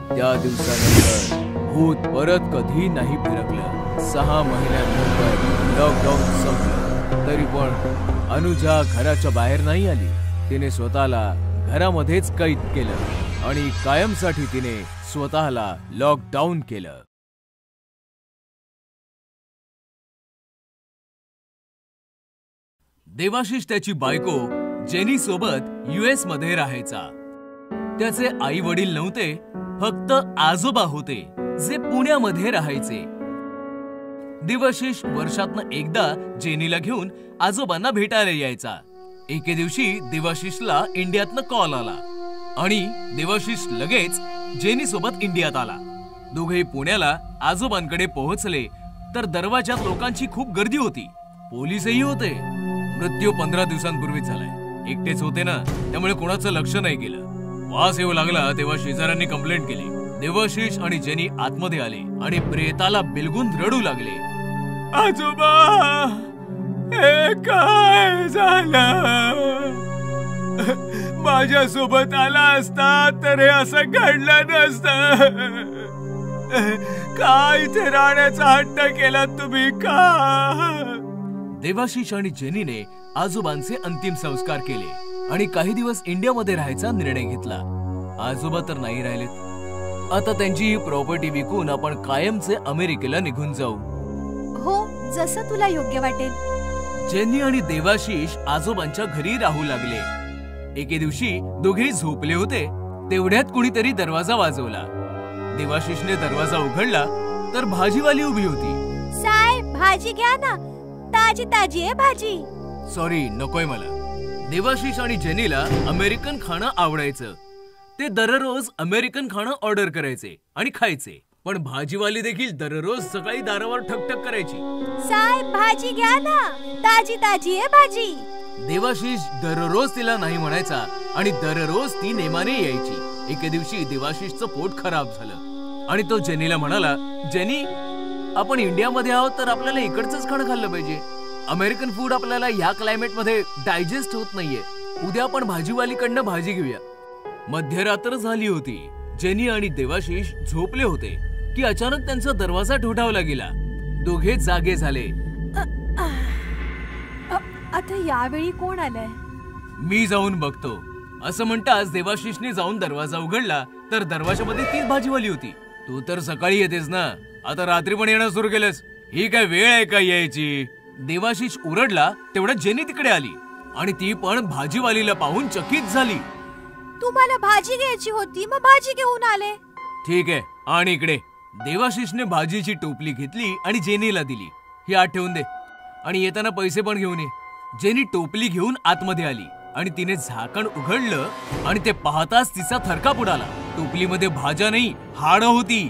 त्या दिवसानंतर भूत परत कधी नाही फिरकलं. 6 महिन्यांनंतर लॉकडाऊन संपलं, तरी पण अनुजा घराच्या बाहेर नाही आली. तिने स्वतःला घरामध्येच कैद केलं आणि कायमसाठी तिने स्वतःला लॉकडाऊन केलं. देवाशिष त्याची बायको जेनी सोबत US मध्ये राहायचा. त्याचे आई वडील नव्हते, फक्त आजोबा होते जे पुण्यामध्ये राहायचे. देवाशिष वर्षातनं एकदा जेनीला घेऊन आजोबांना भेटायला यायचा. एके दिवशी देवाशिषला इंडियातनं कॉल आला आणि देवाशिष लगेच जेनी सोबत इंडियात आला. दोघेही पुण्याला आजोबांकडे पोहोचले तर दरवाजात लोकांची खूप गर्दी होती. पोलीसही होते. मृत्यू 15 दिवसांपूर्वीच झालाय. एकटेच होते ना, त्यामुळे कोणाचं लक्ष नाही गेलं. वास येऊ लागला तेव्हा शेजाऱ्यांनी कंप्लेंट केली. देवाशिष आणि जेनी आतमध्ये आले आणि प्रेताला बिलगून रडू लागले. आजोबा, हे काय झालं? माझ्या सोबत आला असता तर हे असं घडलं नसतं. काय इथे राहण्याचा हट्ट केला तुम्ही का? देवाशिष आणि जेनीने आजोबांचे अंतिम संस्कार केले आणि काही दिवस इंडियामध्ये राहायचा निर्णय घेतला. आजोबा तर नाही राहिलेत. आता त्यांची ही प्रॉपर्टी विकून आपण कायमचे अमेरिकेला निघून जाऊ. हो, जसं तुला योग्य वाटेल. जेनी आणि देवाशिष आजोबांच्या घरी राहू लागले. एके दिवशी दोघेही झोपले होते, तेवढ्यात कुणीतरी दरवाजा वाजवला. देवाशिषने दरवाजा उघडला तर भाजीवाली उभी होती. साहेब, भाजी घ्या ना, ताजी ताजी आहे भाजी. सॉरी, नकोय मला. देवाशिष आणि जेनीला अमेरिकन खाणं आवडायचं. ते दररोज अमेरिकन खाणं ऑर्डर करायचे आणि खायचे. पण भाजीवाली देखील दररोज सकाळी दारावर ठकठक करायची. साहेब, भाजी घ्या ना, ताजी ताजी आहे भाजी. देवाशिष दररोज तिला नाही म्हणायचा आणि दररोज ती नेमाने यायची. एके दिवशी देवाशिषचं पोट खराब झालं आणि तो जेनीला म्हणाला, जेनी, आपण इंडियामध्ये आहोत तर आपल्याला इकडचंच खाणं खाल्लं पाहिजे. अमेरिकन फूड आपल्याला ह्या क्लायमेट मध्ये डायजेस्ट होत नाहीये. उद्या आपण भाजीवालीकडनं भाजी घेऊया. मध्यरात्र झाली होती. जेनी आणि देवाशिष झोपले होते की अचानक त्यांचा दरवाजा ठोठावला गेला. दोघे जागे झाले. आता यावेळी कोण आलंय? मी जाऊन बघतो, असं म्हणताच देवाशिषने जाऊन दरवाजा उघडला तर दरवाजामध्ये तीच भाजीवाली होती. तू तर सकाळी येतेस ना, आता रात्री पण येणं सुरू केलंस? ही काय वेळ आहे का यायची? देवाशिष ओरडला. तेवढ्यात जेनी तिकडे आली आणि ती पण भाजीवालीला पाहून चकित झाली. तुम्हाला भाजी घ्यायची होती, मग भाजी घेऊन आले. ठीक आहे, आणि इकडे. देवाशिषने भाजीची टोपली घेतली आणि जेनीला दिली. ही आत ठेवून दे आणि येताना पैसे पण घेऊन ये. जेनी टोपली घेऊन आतमध्ये आली आणि तिने झाकण उघडलं आणि ते पाहताच तिचा थरकाप उडाला. टोपलीमध्ये भाज्या नाही, हाडं होती.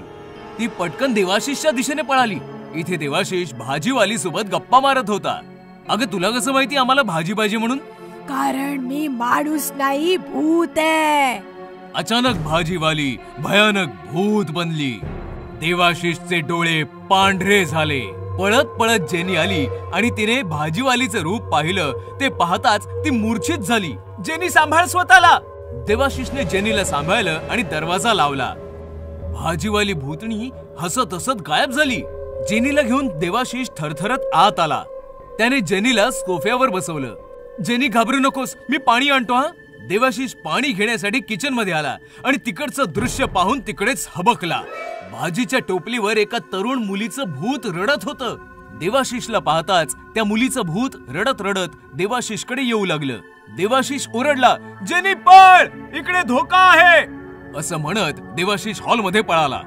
ती पटकन देवाशिषच्या दिशेने पळाली. इथे देवाशिष भाजीवाली सोबत गप्पा मारत होता. अगं, तुला कसं माहिती आम्हाला भाजी पाहिजे म्हणून? कारण मी माणूस नाही, भूत आहे. अचानक भाजीवाली भयानक भूत बनली. देवाशिषचे डोळे पांढरे झाले. पळत पळत जेनी आली आणि तिने भाजीवालीचं रूप पाहिलं. ते पाहताच ती मूर्छित झाली. जेनी, सांभाळ स्वतःला. देवाशिषने जेनीला सांभाळलं आणि दरवाजा लावला. भाजीवाली भूतणी हसत हसत गायब झाली. जेनीला घेऊन देवाशिष थरथरत आत आला. त्याने जेनीला सोफ्यावर बसवलं. जेनी, घाबरू नकोस, मी पाणी आणतो हा. देवाशिष पाणी घेण्यासाठी किचन मध्ये आला आणि तिकडचं दृश्य पाहून तिकडेच हबकला. भाजीच्या टोपलीवर एका तरुण मुलीचं भूत रडत होतं. देवाशिषला पाहताच त्या मुलीचं भूत रडत रडत देवाशिषकडे येऊ लागलं. देवाशिष ओरडला, जेनी पळ, इकडे धोका आहे. असं म्हणत देवाशिष हॉलमध्ये पळाला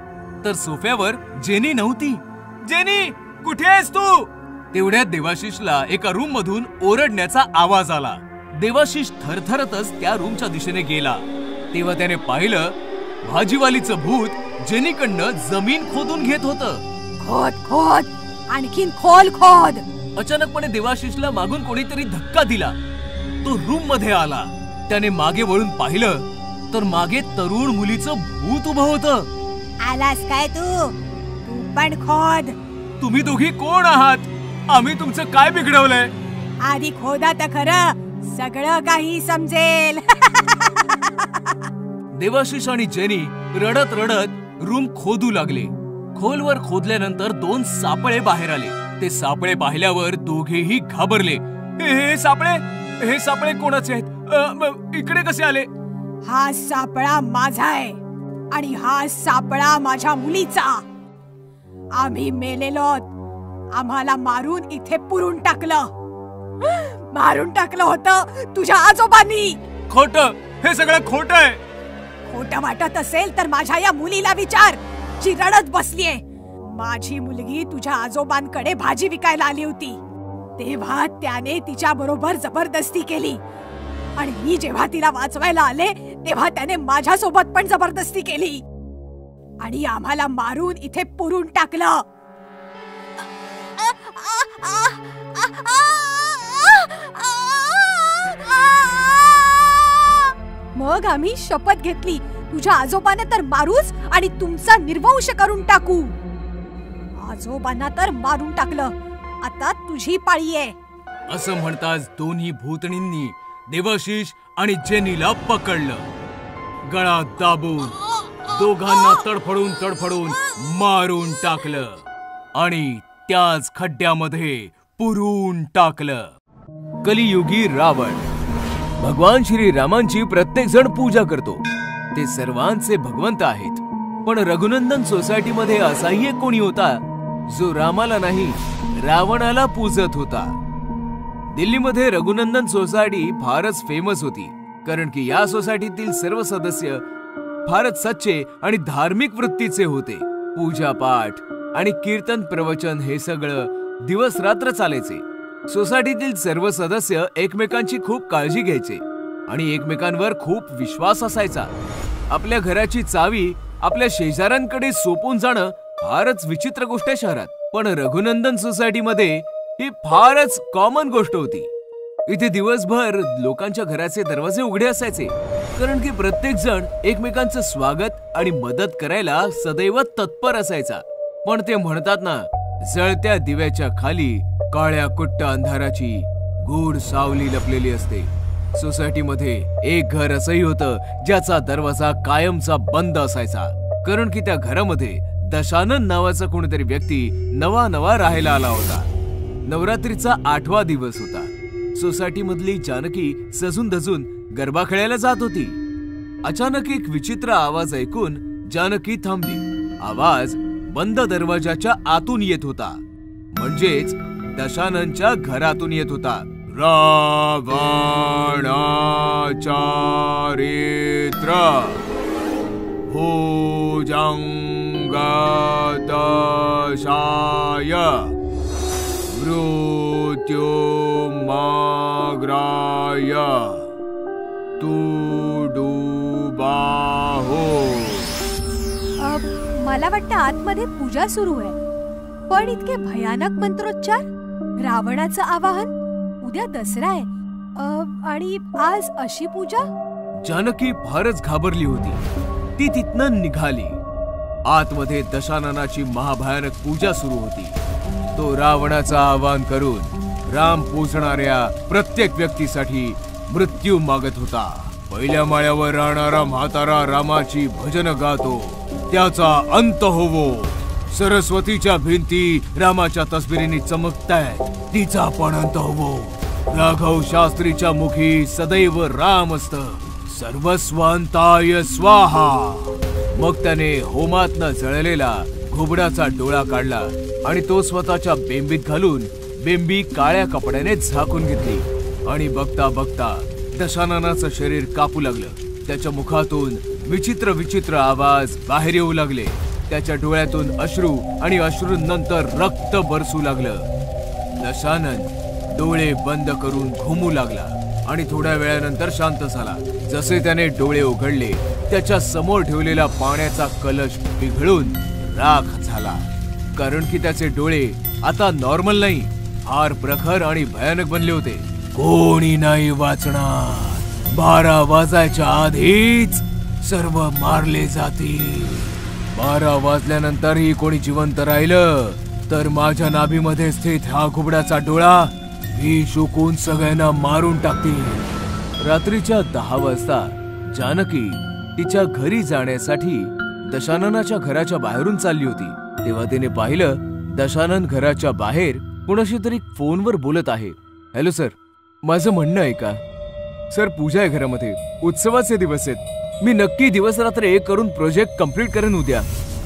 तर सोफ्यावर जेनी नव्हती. जेनी, कुठे आहेस तू? तेवढ्यात देवाशिषला एका रूम मधून ओरडण्याचा आवाज आला. देवाशिष थरथरतच त्या रूमच्या दिशेने गेला. तेव्हा त्याने पाहिलं भाजीवालीचं भूत जेनीकडनं जमीन खोदून घेत होतं. खोद खोद, आणखीन खोल खोद. अचानकपणे देवाशिषला मागून कोणीतरी धक्का दिला. तो रूम मध्ये आला. त्याने मागे वळून पाहिलं तर मागे तरुण मुलीचं भूत उभं होतं. आलास काय तू? तू पण खोद. तुम्ही दोघी कोण आहात? आम्ही तुमचं काय बिघडवलंय? आधी खोदा तर खरं, सगळं काही समजेल. देवाशिष आणि जेनी रडत रडत रूम खोदू लागले. खोलवर खोदल्यानंतर 2 सापळे बाहेर आले. ते सापळे पाहिल्यावर दोघेही घाबरले. हे सापळे कोणाचे आहेत? इकडे कसे आले? हा सापळा माझा आहे आणि हा सापळा माझ्या मुलीचा. आम्ही मेलेलो. आम्हाला मारून इथे पुरून टाकलं. मारून टाकलं होतं तुझ्या आजोबांनी. खोटं. हे सगळं खोटं आहे. खोटं वाटत असेल तर माझ्या या मुलीला विचार, जी रडत बसलीये. माझी मुलगी तुझ्या आजोबांकडे भाजी विकायला आली होती. तेव्हा त्याने तिच्या बरोबर जबरदस्ती केली आणि मी जेव्हा तिला वाचवायला आले तेव्हा त्याने माझ्या सोबत पण जबरदस्ती केली आणि आम्हाला मारून इथे पुरून टाकलं. मग आम्ही शपथ घेतली, तुझ्या आजोबांना तर मारूच आणि तुमचा निर्वंश करून टाकू. आजोबांना तर मारून टाकलं, आता तुझी पाळी आहे. असं म्हणताच दोन्ही भूतणींनी देवाशिष आणि जेनीला पकडलं. गळा दाबून दोघांना तडफडून मारून टाकलं आणि त्याच खड्ड्यामध्ये पुरून टाकलं. कलियुगी रावण. भगवान श्री रामांची प्रत्येक जण पूजा करतो. ते सर्वांचे भगवंत आहेत. पण रघुनंदन सोसायटीमध्ये असाही एक कोणी होता जो रामाला नाही रावणाला पूजत होता. दिल्लीमध्ये रघुनंदन सोसायटी फारच फेमस होती, कारण की या सोसायटीतील सर्व सदस्य फारच सच्चे आणि धार्मिक वृत्तीचे होते. पूजा पाठ आणि कीर्तन प्रवचन हे सगळं दिवस रात्र चालायचे. सोसायटीतील सर्व सदस्य एकमेकांची खूप काळजी घ्यायचे आणि एकमेकांवर खूप विश्वास असायचा. आपल्या घराची चावी आपल्या शेजाऱ्यांकडे सोपून जाणं फारच विचित्र गोष्ट आहे शहरात, पण रघुनंदन सोसायटीमध्ये ही फारच कॉमन गोष्ट होती. इथे दिवसभर लोकांच्या घराचे दरवाजे उघडे असायचे, कारण की प्रत्येक जण एकमेकांचं स्वागत आणि मदत करायला सदैव तत्पर असायचा. पण ते म्हणतात ना, जळत्या दिव्याच्या खाली काळ्या कुट्ट अंधाराची गूढ सावली लपलेली असते. सोसायटीमध्ये एक घर असंही होतं ज्याचा दरवाजा कायमचा बंद असायचा, कारण की त्या घरामध्ये दशानन नावाचा कोणीतरी व्यक्ती नवा राहायला आला होता. नवरात्रीचा 8वा दिवस होता. सोसायटी मधली जानकी सजून धजून गरबा खेळायला जात होती. अचानक एक विचित्र आवाज ऐकून जानकी थांबली. आवाज बंद दरवाजाच्या आतून येत होता, म्हणजेच दशाननच्या घरातून येत होता. रावणाचारित्र भुजंगदशाय मृत्युमाग्राय तुडुबाहो. मला वाटतं आतमध्ये पूजा सुरू आहे, पण इतके भयानक मंत्रोच्चार. रावणाचं आवाहन. उद्या दसरा आहे आणि आज अशी पूजा. जानकी फारच घाबरली होती. ती तिथनं निघाली. आतमध्ये दशाननाची महाभयानक पूजा सुरू होती. तो रावणाचं आवाहन करून राम पूजणाऱ्या प्रत्येक व्यक्तीसाठी मृत्यू मागत होता. पहिल्या माळ्यावर राहणारा म्हातारा रामाची भजन गातो, त्याचा अंत होवो. सरस्वतीच्या भिंती रामाच्या तस्बिरींनी चमकतायत, तिचा पण अंत होवो. राघव शास्त्रीच्या मुखी सदैव राम असत. सर्वस्वांताय स्वाहा. मग त्याने होमातनं जळलेला घुबडाचा डोळा काढला आणि तो स्वतःच्या बेंबीत घालून बेंबी काळ्या कपड्याने झाकून घेतली आणि बघता बघता दशाननाचं शरीर कापू लागलं. त्याच्या मुखातून विचित्र आवाज बाहेर येऊ लागले. त्याच्या डोळ्यातून अश्रू आणि अश्रूंनंतर रक्त बरसू लागलं. दशानन डोळे बंद करून घुमू लागला आणि थोड्या वेळानंतर शांत झाला. जसे त्याने डोळे उघडले त्याच्या समोर ठेवलेला पाण्याचा कलश पिघळून राख झाला, कारण की त्याचे डोळे आता नॉर्मल नाही, फार प्रखर आणि भयानक बनले होते. कोणी नाही वाचणार. 12 वाजायच्या आधीच सर्व मारले जातील. 12 वाजल्यानंतरही कोणी जिवंत राहिलं तर माझ्या नाभीमध्ये स्थित हा घुबडाचा डोळा विष ओकून सगळ्यांना मारून टाकतील. रात्रीच्या 10 वाजता जानकी तिच्या घरी जाण्यासाठी दशाननाच्या घराच्या बाहेरून चालली होती. तेव्हा तिने पाहिलं दशानन घराच्या बाहेर कोणाशी तरी फोनवर बोलत आहे. हॅलो सर, माझं म्हणणं आहे का? सर, पूजा आहे घरामध्ये, उत्सवाचे दिवस आहेत. मी नक्की दिवस रात्र एक करून प्रोजेक्ट कंप्लीट करेन उद्या.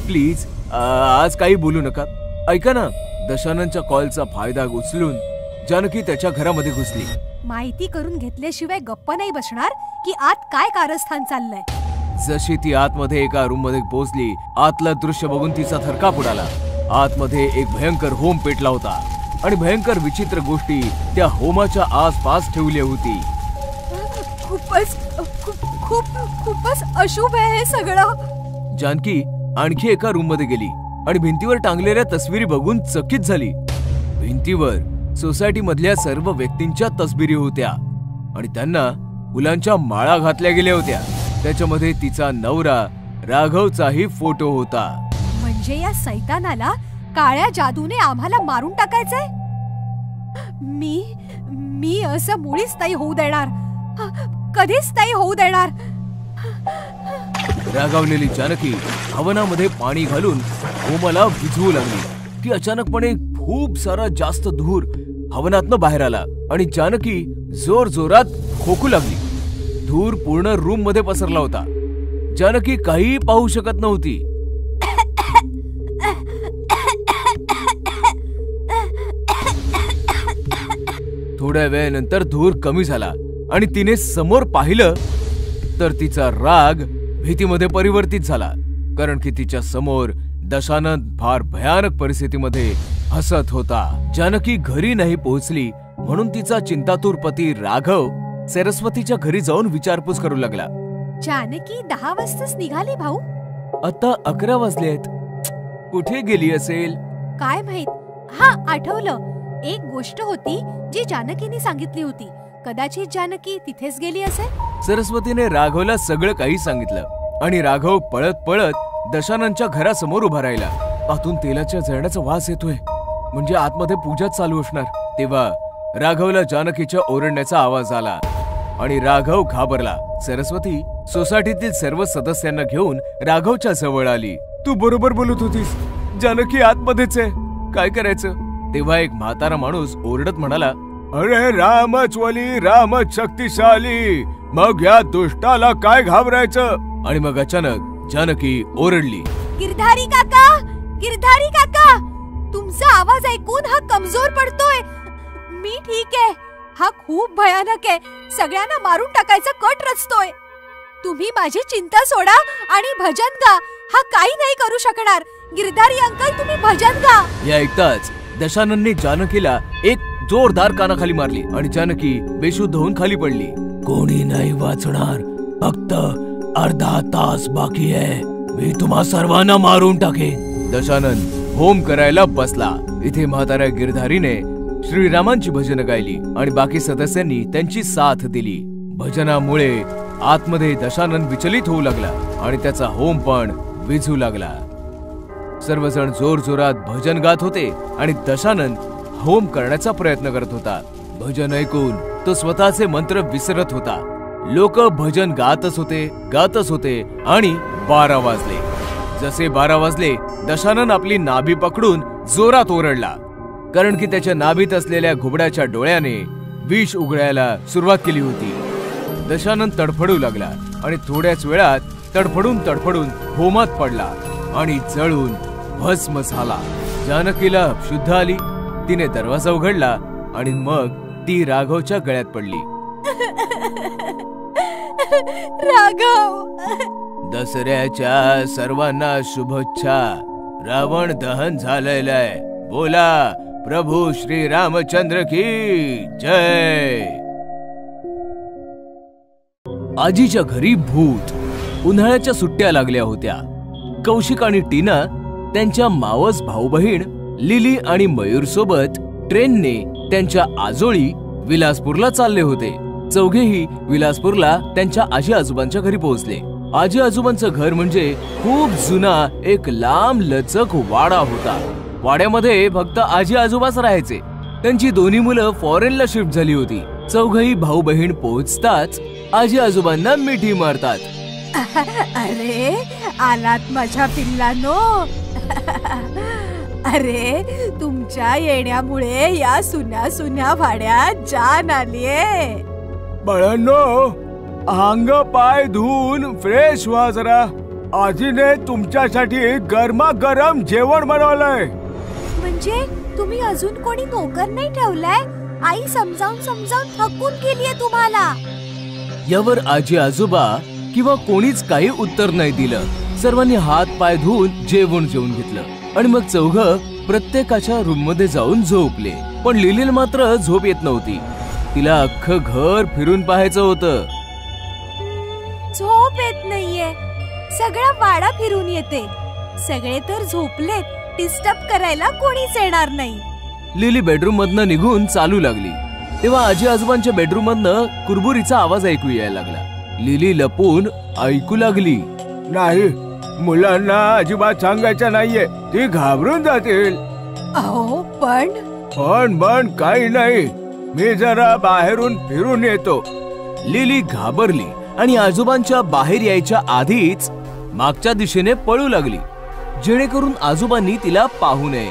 प्लीज आज काही बोलू नका. ऐका ना. दशाननच्या कॉलचा फायदा उचलून जानकी त्याच्या घरामध्ये घुसली. माहिती करून घेतल्याशिवाय गप्प नाही बसणार की आत काय कारस्थान चाललंय. जशी ती आतमध्ये एका रूम मध्ये पोहोचली, आतलं दृश्य बघून तिचा थरकाप उडाला. आतमध्ये एक भयंकर होम पेटला होता आणि भयंकर विचित्र गोष्टी त्या होमाच्या आसपास ठेवल्या होती. खूपच अशुभ आहे हे सगळं. जानकी आणखी एका रूम मध्ये गेली आणि भिंतीवर टांगलेल्या तस्विरी बघून चकित झाली. भिंतीवर सोसायटी मधल्या सर्व व्यक्तींच्या तस्बिरी होत्या आणि त्यांना फुलांच्या माळा घातल्या गेल्या होत्या. त्याच्यामध्ये तिचा नवरा राघवचाही फोटो होता. म्हणजे या सैतानाला काळ्या जादूने आम्हाला मारून टाकायचंय. मी असं मुळीच नाही होऊ देणार, कधीच नाही होऊ देणार. रागावलेली जानकी हवनामध्ये पाणी घालून होमाला विझवू लागली की अचानकपणे खूप सारा जास्त धूर हवनातनं बाहेर आला आणि जानकी जोर जोरात खोकू लागली. धूर पूर्ण रूम मध्ये पसरला होता. जानकी काही पाहू शकत नव्हती. थोड्या वेळानंतर धूर कमी झाला आणि तिने समोर पाहिलं तर तिचा राग भीतीमध्ये परिवर्तित झाला, कारण की तिच्या समोर दशानन फार भयानक परिस्थितीमध्ये हसत होता. जानकी घरी नाही पोहोचली म्हणून तिचा चिंतातूर पती राघव सरस्वतीच्या घरी जाऊन विचारपूस करू लागला. जानकी 10 वाजताच निघाली भाऊ. आता 11 वाजले आहेत. कुठे गेली असेल काय माहित. हा, आठवलं. एक गोष्ट होती जी जानकीने सांगितली होती. कदाचित जानकी तिथेच गेली असेल. सरस्वतीने राघवला सगळं काही सांगितलं आणि राघव पळत पळत दशाननच्या घरासमोर उभा राहिला. आतून तेलाच्या जळण्याचा वास येतोय, म्हणजे आतमध्ये पूजा चालू असणार. तेव्हा राघवला जानकीच्या ओरडण्याचा आवाज आला आणि राघव घाबरला. सरस्वती सोसायटीतील सर्व सदस्यांना घेऊन राघवच्या जवळ आली. तू बरोबर बोलत होतीस, जानकी आतमध्येच आहे. काय करायचं? तेव्हा एक म्हातारा माणूस ओरडत म्हणाला, अरे रामच वली, रामच शक्तिशाली, मग या दुष्टाला काय घाबरायचं. आणि मग अचानक जानकी ओरडली, गिरधारी काका, गिरधारी काका, तुमचा आवाज ऐकून हा कमजोर पडतोय. मी ठीक आहे. हा खूप भयानक आहे. सगळ्यांना मारून टाकायचा कट रचतोय. तुम्ही माझी चिंता सोडा आणि भजन गा. हा काही नाही करू शकणार. गिरधारी अंकल, तुम्ही भजन गा. हे ऐकताच दशाननने जानकीला एक जोरदार कानाखाली मारली आणि जानकी बेशुद्ध होऊन खाली पडली. कोणी नाही वाचणार, फक्त अर्धा तास बाकी आहे. मी तुम्हा सर्वांना मारून टाकेन. दशानन होम करायला बसला. इथे म्हाताऱ्या गिरधारीने श्रीरामांची भजनं गायली आणि बाकी सदस्यांनी त्यांची साथ दिली. भजनामुळे आतमध्ये दशानन विचलित होऊ लागला आणि त्याचा होम पण विझू लागला. सर्वजण जोर जोरात भजन गात होते आणि दशानन होम करण्याचा प्रयत्न करत होता. भजन ऐकून तो स्वतःचे मंत्र विसरत होता. लोक भजन गातच होते आणि 12 वाजले. जसे 12 वाजले, दशानन आपली नाभी पकडून जोरात ओरडला, कारण की त्याच्या नाभीत असलेल्या घुबडाच्या डोळ्याने विष उघडायला सुरुवात केली होती. दशानन तडफडू लागला आणि थोड्याच वेळात तडफडून होमात पडला आणि जळून भस्म झाला. जानकीला शुद्ध आली. तिने दरवाजा उघडला आणि मग ती राघवच्या गळ्यात पडली. राघव, दसऱ्याच्या सर्वांना शुभेच्छा. रावण दहन झालेलं आहे. बोला प्रभू श्री रामचंद्र की जय. आजीच्या घरी भूत. उन्हाळ्याच्या सुट्ट्या लागल्या होत्या. कौशिक आणि टीना त्यांच्या मावस भाऊ बहीण लिली आणि मयूर सोबत ट्रेनने त्यांच्या आजोळी विलासपूरला चालले होते. चौघेही विलासपूरला त्यांच्या आजी आजोबांच्या घरी पोहोचले. आजी आजोबांचं घर म्हणजे खूप जुना एक लांब लचक वाडा होता. वाड्यामध्ये फक्त आजी आजोबाच राहायचे. त्यांची दोन्ही मुलं फॉरेनला शिफ्ट झाली होती. चौघही भाऊ बहीण पोहोचताच आजी आजोबांना मिठी मारतात. अरे आलात माझ्या पिल्लांनो. अरे तुमच्या येण्यामुळे या सुन्या सुन्या भाड्यात जान आलीये. बाळांनो, अंग पाय धुवून फ्रेश व्हा जरा. आजीने तुमच्यासाठी गरमागरम जेवण बनवलंय. म्हणजे तुम्ही अजून कोणी नोकर नाही ठेवलाय? आई समजावून समजावून थकून गेलीये तुम्हाला. यावर आजी आजोबा किंवा कोणीच काही उत्तर नाही दिलं. सर्वांनी हात पाय धुवून जेवण जेवून घेतलं आणि मग चौघं प्रत्येकाच्या रूम मध्ये जाऊन झोपले. पण लिलीला मात्र झोप येत नव्हती. तिला अख्खं घर फिरून पाहायचं होतं. झोप येत नाहीये. सगळा वाडा फिरून येते. सगळे तर झोपलेत. डिस्टर्ब करायला कोणीच येणार नाही. लिली बेडरूम मधनं निघून चालू लागली. तेव्हा आजी आजोबांच्या बेडरूम मधनं कुरबुरीचा आवाज ऐकू यायला लागला. लिली लपून ऐकू लागली. नाही, मुलांना अजिबात सांगायचं नाहीये, ती घाबरून जातील. अहो पण पण काही नाही, मी जरा बाहेरून फिरून येतो. लिली घाबरली आणि आजोबांच्या बाहेर यायच्या आधीच मागच्या दिशेने पळू लागली, जेणेकरून आजोबांनी तिला पाहू नये.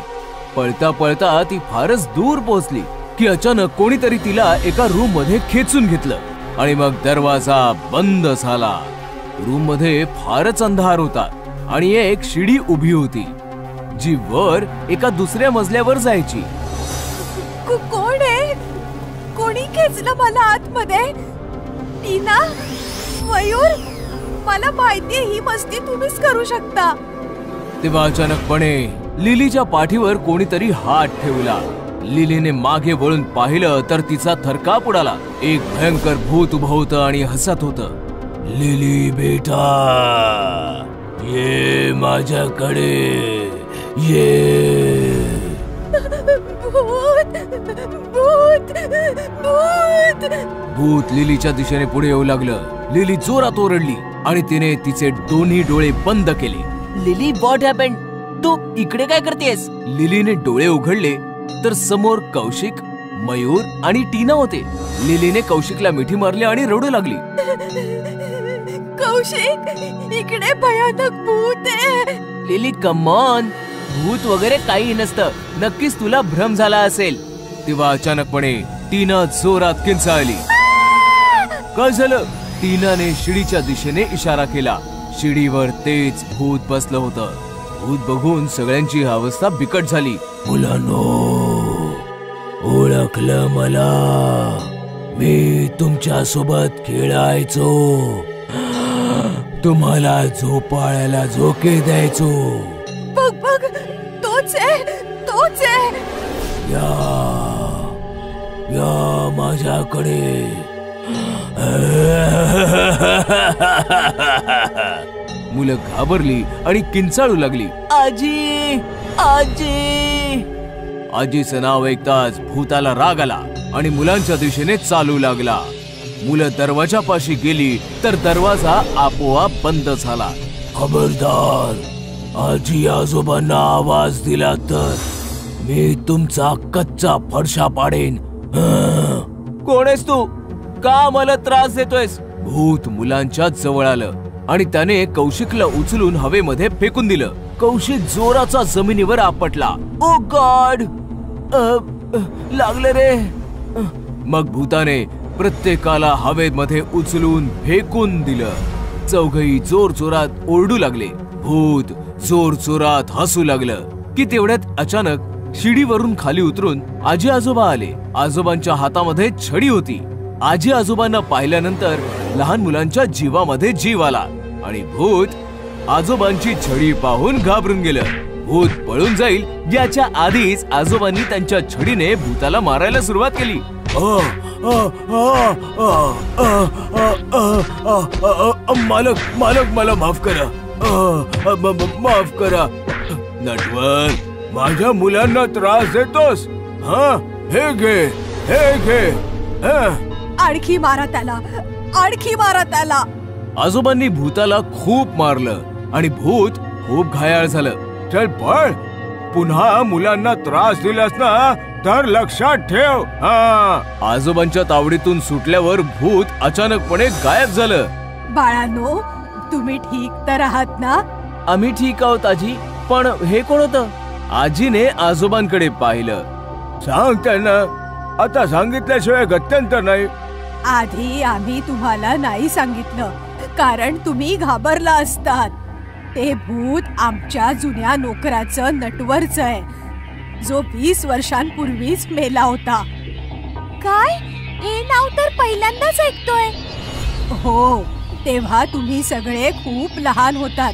पळता पळता ती फारच दूर पोहोचली की अचानक कोणीतरी तिला एका रूम मध्ये खेचून घेतलं आणि मग दरवाजा बंद झाला. रूम मध्ये फारच अंधार होता आणि एक शिडी उभी होती जी वर एका दुसऱ्या मजल्यावर जायची. कोण आहे? कोणी खेचलं मला आतमध्ये? टीना, मयूर, मला माहितीये ही मस्ती तुम्हीच करू शकता. तेव्हा अचानकपणे लिलीच्या पाठीवर कोणीतरी हात ठेवला. लिलीने मागे वळून पाहिलं तर तिचा थरकाप उडाला. एक भयंकर भूत उभं होतं आणि हसत होतं. लिली बेटा, ये माझ्याकडे ये. भूत भूत भूत. भूत लिलीच्या दिशेने पुढे येऊ लागलं. लिली जोरात ओरडली आणि तिने तिचे दोन्ही डोळे बंद केले. Lily, what happened? तू इकडे काय करतेस? लिलीने डोळे उघडले तर समोर कौशिक, मयूर आणि टीना होते. लिलीने कौशिकला मिठी मारली आणि रडू लागली. कौशिक, इकडे भयानक भूत आहे. लिली, कम ऑन, भूत वगैरे काही नसतं. नक्कीच तुला भ्रम झाला असेल. तेव्हा अचानकपणे टीना जोरात किंचाळली. काय झालं? टीनाने शिडीच्या दिशेने इशारा केला. शिडीवर तेच भूत बसलं होतं. भूत बघून सगळ्यांची अवस्था बिकट झाली. मुलांनो, ओळखलं मला? मी तुमच्या सोबत खेळायचो, तुम्हाला झोपाळ्याला झोके द्यायचो. बघ बघ, तोच आहे, तोच आहे. या माझ्याकडे. मुलं घाबरली आणि किंचाळू लागली. आजी, आजी. आजीचं नाव ऐकताच भूताला राग आला आणि मुलांच्या दिशेने चालू लागला. मुलं दरवाजापाशी गेली तर दरवाजा आपोआप बंद झाला. खबरदार, आजी आजोबांना आवाज दिला तर मी तुमचा कच्चा फडशा पाडेन. कोण आहेस तू? का मला त्रास देतोयस? भूत मुलांच्या जवळ आलं आणि त्याने कौशिकला उचलून हवेमध्ये फेकून दिलं. कौशिक जोराचा जमिनीवर आपटला. ओ गॉड, लागलं रे. मग भूताने प्रत्येकाला हवेमध्ये उचलून फेकून दिलं. चौघही जोर जोरात ओरडू लागले. भूत जोर जोरात हसू लागलं की तेवढ्यात अचानक शिडीवरून खाली उतरून आजी आजोबा आले. आजोबांच्या हातामध्ये छडी होती. आजी आजोबांना पाहिल्यानंतर लहान मुलांच्या जीवामध्ये जीव आला आणि भूत आजोबांची छडी पाहून घाबरून गेलं. भूत पळून जाईल याच्या आधीच आजोबांनी त्यांच्या छडीने भूताला मारायला सुरुवात केली. मालक मालक मला माफ करा. माफ करा. नटवर, माझ्या मुलांना त्रास देतोस? हे घे, हे घे. आणखी मारा त्याला, आणखी मारा त्याला. आजोबांनी भूताला खूप मारलं आणि भूत खूप घायाळ झालं. चल पळ. पुन्हा मुलांना त्रास दिलास ना तर लक्षात ठेव. आजोबांच्या तावडीतून सुटल्यावर भूत अचानकपणे गायब झालं. बाळांनो, तुम्ही ठीक तर आहात ना? आम्ही ठीक आहोत आजी. पण हे कोण होतं? आजीने आजोबांकडे पाहिलं. सांग त्यांना, आता सांगितल्याशिवाय गत्यंतर नाही. आधी आम्ही तुम्हाला नाही सांगितलं कारण तुम्ही घाबरला असतात. ते भूत आमच्या जुन्या नोकराचं नटवरच आहे, जो 20 वर्षांपूर्वीच मेला होता. काय? हे नाव तर पहिल्यांदाच ऐकतोय. हो, तेव्हा तुम्ही सगळे खूप लहान होतात.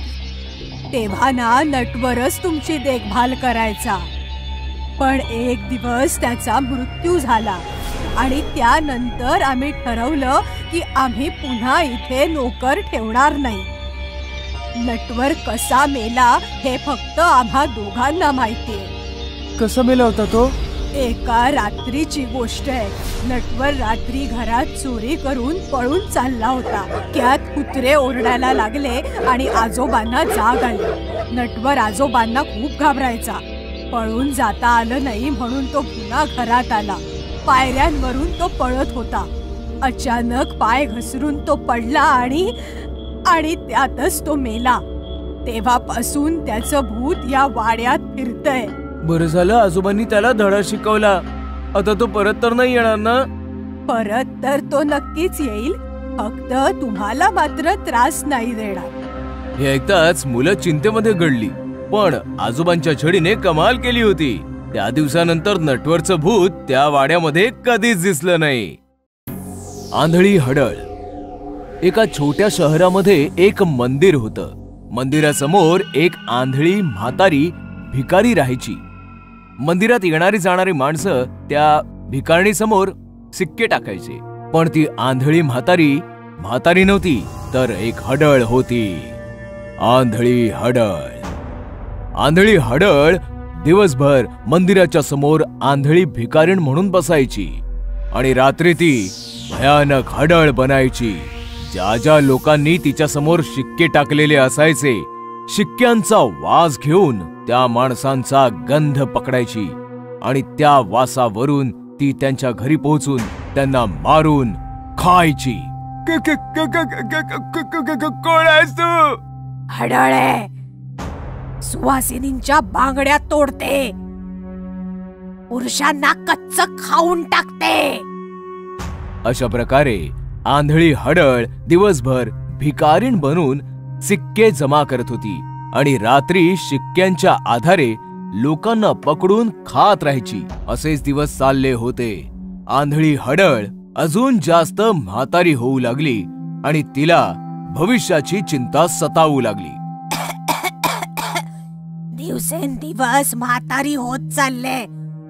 तेव्हा ना नटवरच तुमची देखभाल करायचा. पण एक दिवस त्याचा मृत्यू झाला आणि त्यानंतर आम्ही ठरवलं की आम्ही पुन्हा इथे नोकर ठेवणार नाही. नटवर कसा मेला हे फक्त आम्हा दोघांना माहितीये. कसा मेला होता तो? एका रात्रीची गोष्ट आहे. नटवर रात्री घरात चोरी करून पळून चालला होता. त्यात कुत्रे ओरडायला लागले आणि आजोबांना जाग आली. नटवर आजोबांना खूप घाबरायचा. पळून जाता आलं नाही म्हणून तो पुन्हा घरात आला. पायऱ्यांवरून तो पळत होता. अचानक पाय घसरून तो पडला आणि त्यातच तो मेला. तेव्हापासून त्याचं भूत या वाड्यात फिरतय. बरं झालं आजोबांनी त्याला धडा शिकवला. आता तो परत तर नाही येणार ना? परत तर तो नक्कीच येईल, फक्त तुम्हाला मात्र त्रास नाही देणार. हे ऐकताच मुलं चिंतेमध्ये गडली. पण आजोबांच्या छडीने कमाल केली होती. त्या दिवसानंतर नटवरचं भूत त्या वाड्यामध्ये कधीच दिसलं नाही. आंधळी हडळ. एका छोट्या शहरामध्ये एक मंदिर होतं. मंदिरासमोर एक आंधळी म्हातारी भिकारी राहायची. मंदिरात येणारी जाणारी माणसं त्या भिकारणीसमोर सिक्के टाकायचे. पण ती आंधळी म्हातारी नव्हती, तर एक हडळ होती. आंधळी हडळ दिवसभर मंदिराच्या समोर आंधळी भिकारीण म्हणून बसायची आणि रात्री ती भयानक हडळ बनायची. ज्या लोकांनी तिच्या समोर शिक्के टाकलेले असायचे, शिक्क्यांचा वास घेऊन त्या माणसांचा गंध पकडायची आणि त्या वासावरून ती त्यांच्या घरी पोहोचून त्यांना मारून खायची. कोण आहेस तू? हडळ आहे. सुवासिनींच्या बांगड्या तोडते, पुरुषांना कच्च खाऊन टाकते. अशा प्रकारे आंधळी हडळ दिवसभर भिकारीण बनून सिक्के जमा करत होती आणि रात्री शिक्क्यांच्या आधारे लोकांना पकडून खात राहायची. असेच दिवस चालले होते. आंधळी हडळ अजून जास्त म्हातारी होऊ लागली आणि तिला भविष्याची चिंता सतावू लागली. दिवसेंदिवस म्हातारी होत चालले.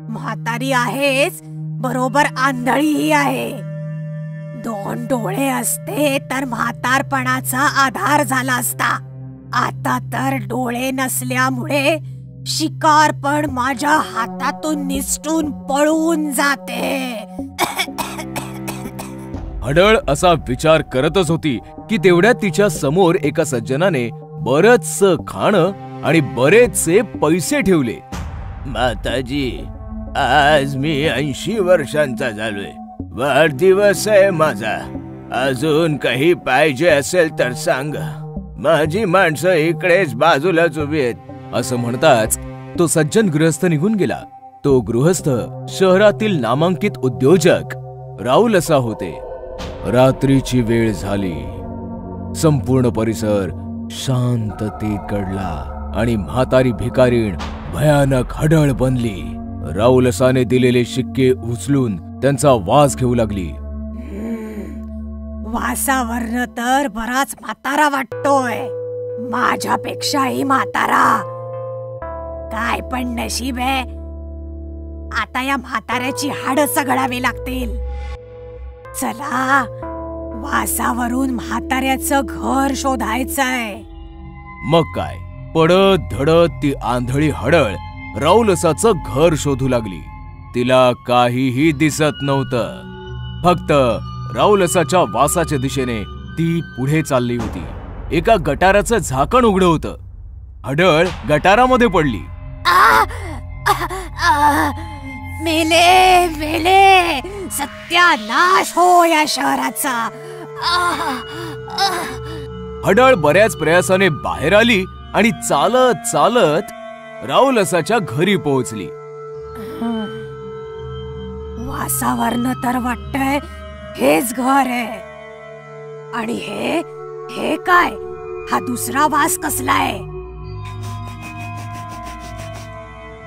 म्हातारी आहेच, बरोबर आंधळीही आहे. 2 डोळे असते तर म्हातारपणाचा आधार झाला असता. आता तर डोळे नसल्यामुळे शिकार पण माझ्या हातातून निसटून पळून जाते. हडळ असा विचार करतच होती की तेवढ्यात तिच्या समोर एका सज्जनाने बरंचसं खाणं आणि बरेचसे पैसे ठेवले. माताजी, आज मी 80 वर्षांचा झालोय. वाढदिवस आहे माझा. अजून काही पाहिजे असेल तर सांग. माझी माणसं इकडेच बाजूलाच उभी आहेत. असं म्हणताच तो सज्जन गृहस्थ निघून गेला. तो गृहस्थ शहरातील नामांकित उद्योजक राहुल असा होते. रात्रीची वेळ झाली. संपूर्ण परिसर शांततेत गडला आणि म्हातारी भिकारीण भयानक हडळ बनली. राहुल असाने दिलेले शिक्के उचलून त्यांचा वास घेऊ लागली. वासावरनं तर बराच म्हातारा वाटतोय. माझ्यापेक्षाही म्हातारा. काय पण नशीब आहे. आता या म्हाताऱ्याची हाडं सगळावी लागतील. चला, वासावरून म्हाताऱ्याचं घर शोधायचंय. मग काय, पडत धडत ती आंधळी हडळ राऊलसाचं घर शोधू लागली. तिला काहीही दिसत नव्हतं. फक्त राऊलसाच्या वासाच्या दिशेने ती पुढे चालली होती. एका गटाराचं झाकण उघडं होतं. हडळ गटारामध्ये पडली. मेले मेले, सत्यानाश हो या शहराचा. हडळ बऱ्याच प्रयासाने बाहेर आली आणि चालत चालत राऊलसाच्या घरी पोहोचली. वासावरनं तर वाटतंय हेच घर आहे. आणि हे काय, हा दुसरा वास कसलाय?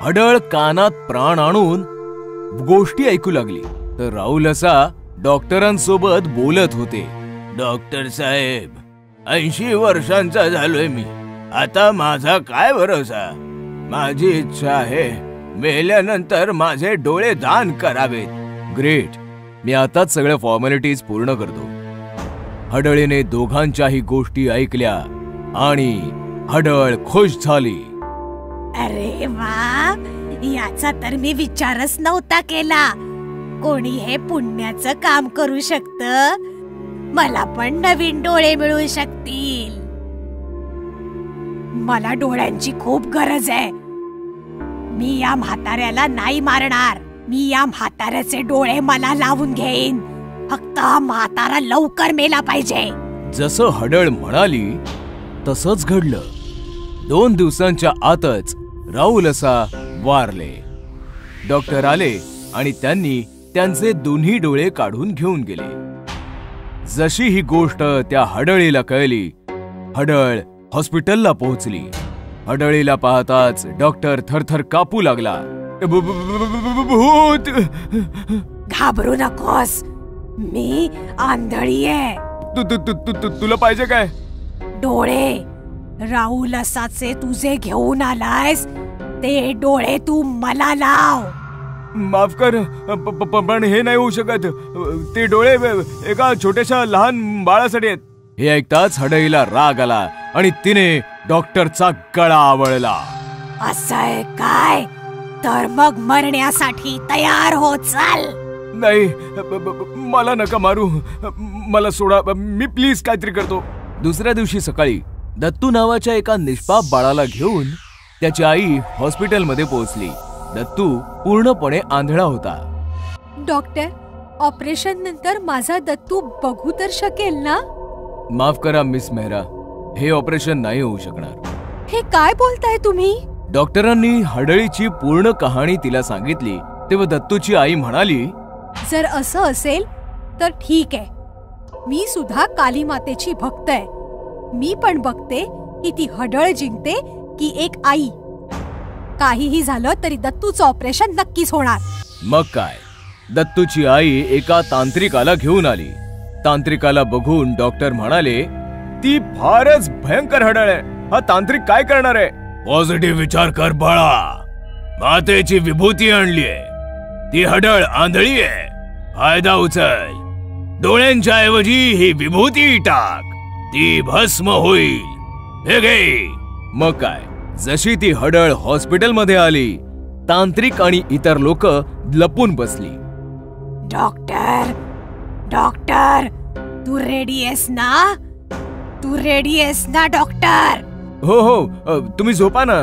हडळ कानात प्राण आणून गोष्टी ऐकू लागली तर राऊलसा डॉक्टरांसोबत बोलत होते. डॉक्टर साहेब, 80 वर्षांचा झालोय मी. आता माझा काय भरोसा? माझी इच्छा आहे मेल्यानंतर माझे डोळे दान करावेत. ग्रेट, मी आताच सगळ्या फॉर्मॅलिटीज पूर्ण करतो. हडळीने दोघांच्याही गोष्टी ऐकल्या आणि हडळ खुश झाली. अरे वा, याचा तर मी विचारच नव्हता केला. कोणी हे पुण्याचं काम करू शकतं. मला पण नवीन डोळे मिळू शकतील. मला डोळ्यांची खूप गरज आहे. मी या म्हाताऱ्याला नाही मारणार. मी या म्हाताऱ्याचे डोळे मला लावून घेईन. फक्त हा म्हातारा लवकर मेला पाहिजे. जसं हडळ म्हणाली तसंच घडलं. 2 दिवसांच्या आतच राऊलसा वारले. डॉक्टर आले आणि त्यांनी त्यांचे दोन्ही डोळे काढून घेऊन गेले. जशी ही गोष्ट त्या हडळीला कळली, हडळ हॉस्पिटलला पोहोचली. हडळीला पाहताच डॉक्टर थरथर कापू लागला. भूत! घाबरू नकोस, मी आंधळी आहे. तुला पाहिजे काय? डोळे. राऊलसाचे तुझे घेऊन आलायस ते डोळे तू मला लाव. माफ कर, पण हे नाही होऊ शकत. ते डोळे एका छोट्याशा लहान बाळासाठी आहेत. हे ऐकताच हडळीला राग आला आणि तिने डॉक्टरचा गळा आवळला. असं आहे काय? तर मग मरण्यासाठी तयार हो, चल. नाही, मला नका मारू. मला सोडा, मी प्लीज काहीतरी करतो. दुसऱ्या दिवशी सकाळी दत्तू नावाच्या एका निष्पाप बाळाला घेऊन त्याची आई हॉस्पिटलमध्ये पोहोचली. दत्तू पूर्णपणे आंधळा होता. डॉक्टर, ऑपरेशन नंतर माझा दत्तू बघू तर शकेल ना? माफ करा मिस मेहरा, हे ऑपरेशन नाही होऊ शकणार. हे काय बोलताय तुम्ही? डॉक्टरांनी हडळीची पूर्ण कहाणी तिला सांगितली तेव्हा दत्तूची आई म्हणाली, जर असं असेल तर ठीक आहे. मी सुद्धा काली मातेची भक्त आहे. मी पण बघते की ती हडळ जिंकते की एक आई. काहीही झालं तरी दत्तूचं ऑपरेशन नक्कीच होणार. मग काय, दत्तूची आई एका तांत्रिकाला घेऊन आली. तांत्रिकाला बघून डॉक्टर म्हणाले, ती फारच भयंकर हडळ आहे. हा तांत्रिक काय करणार आहे? पॉझिटिव्ह विचार कर बाळा. मातेची विभूती आणलीये. ती हडळ आंधळी आहे. फायदा उचल. डोळ्यांच्या ऐवजी ही विभूती टाक. ती भस्म होईल. हे घे. मग काय, जशी ती हडळ हॉस्पिटलमध्ये आली, तांत्रिक आणि इतर लोक लपून बसली. डॉक्टर, डॉक्टर, तू रेडी आहेस ना? तू रेडी आहेस ना डॉक्टर? हो हो, तुम्ही झोपा ना.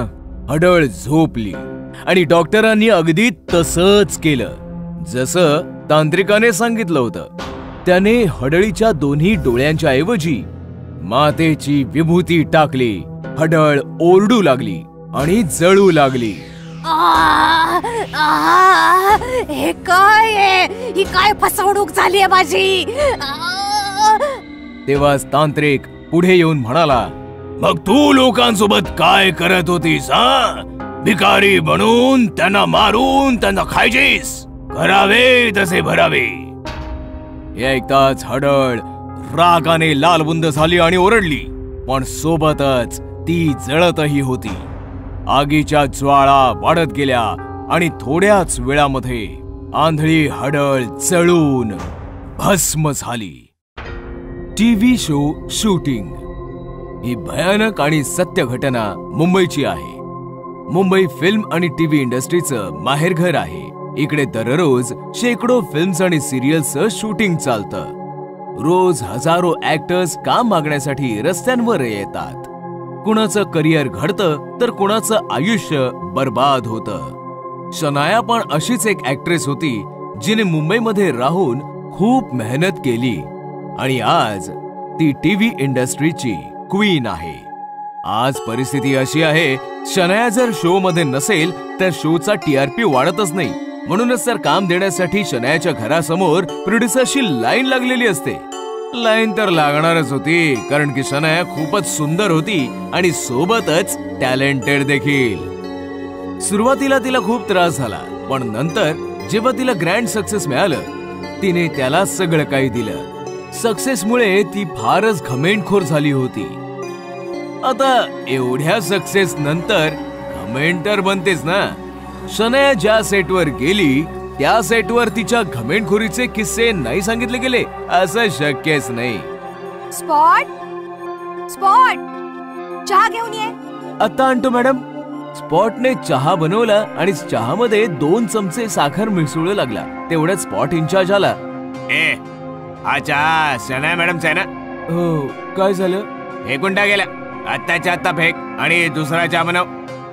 हडळ झोपली आणि डॉक्टरांनी अगदी तसंच केलं जसं तांत्रिकाने सांगितलं होतं. त्याने हडळीच्या दोन्ही डोळ्यांच्या ऐवजी मातेची विभूती टाकली. हडळ ओरडू लागली आणि जळू लागली. हे काय आहे? ही काय फसवणूक झालीये माझी? तेव्हाच तांत्रिक पुढे येऊन म्हणाला, मग तू लोकांसोबत काय करत होतीस? भिकारी बनून त्यांना मारून त्यांना खायचीस? करावे तसे भरावे. हे ऐकताच हडळ रागाने लालबुंद झाली आणि ओरडली, पण सोबतच ती जळतही होती. आगीच्या ज्वाळा वाढत गेल्या आणि थोड्याच वेळामध्ये आंधळी हडळ जळून भस्म झाली. टीव्ही शो शूटिंग ही भयानक आणि सत्य घटना मुंबईची आहे. मुंबई फिल्म आणि टीव्ही इंडस्ट्रीचं माहेरघर आहे. इकडे दररोज शेकडो फिल्म्स आणि सिरियल्सचं शूटिंग चालतं. रोज हजारो ऍक्टर्स काम मागण्यासाठी रस्त्यांवर येतात. कुणाचं करिअर घडतं तर कुणाचं आयुष्य बर्बाद होतं. शनाया पण अशीच एक ऍक्ट्रेस होती जिने मुंबईमध्ये राहून खूप मेहनत केली आणि आज ती टीव्ही इंडस्ट्रीची क्वीन आहे. आज परिस्थिती अशी आहे, शनाया जर शो मध्ये नसेल तर शोचा TRP वाढतच नाही. म्हणूनच तर काम देण्यासाठी शनायाच्या घरासमोर प्रोड्युसरची लाईन लागलेली असते. लाईन तर लागणारच होती, कारण की शनाया खूपच सुंदर होती आणि सोबतच टॅलेंटेड देखील. सुरुवातीला तिला खूप त्रास झाला, पण नंतर जेव्हा तिला ग्रँड सक्सेस मिळालं तिने त्याला सगळं काही दिलं. सक्सेसमुळे ती फारच घमेंडखोर झाली होती. आता एवढ्या सक्सेस नंतर घमेंड तर बनतेच ना. शनाया ज्या सेटवर गेली त्या सेटवर तिच्या घमेंडखोरीचे किस्से नाही सांगितले गेले असं शक्यच नाही. स्पॉट स्पॉट चहा घेऊन ये. आता आणतो मॅडम. स्पॉटने चहा बनवला आणि चहामध्ये 2 चमचे साखर मिसळू लागला. तेवढ्यात स्पॉट इन्चार्ज आला. हा चहा शनाया मॅडमचा आहे ना? हो, काय झालं? फेकून टाकेला. आत्ताच्या आत्ता फेक आणि दुसरा चहा बनव.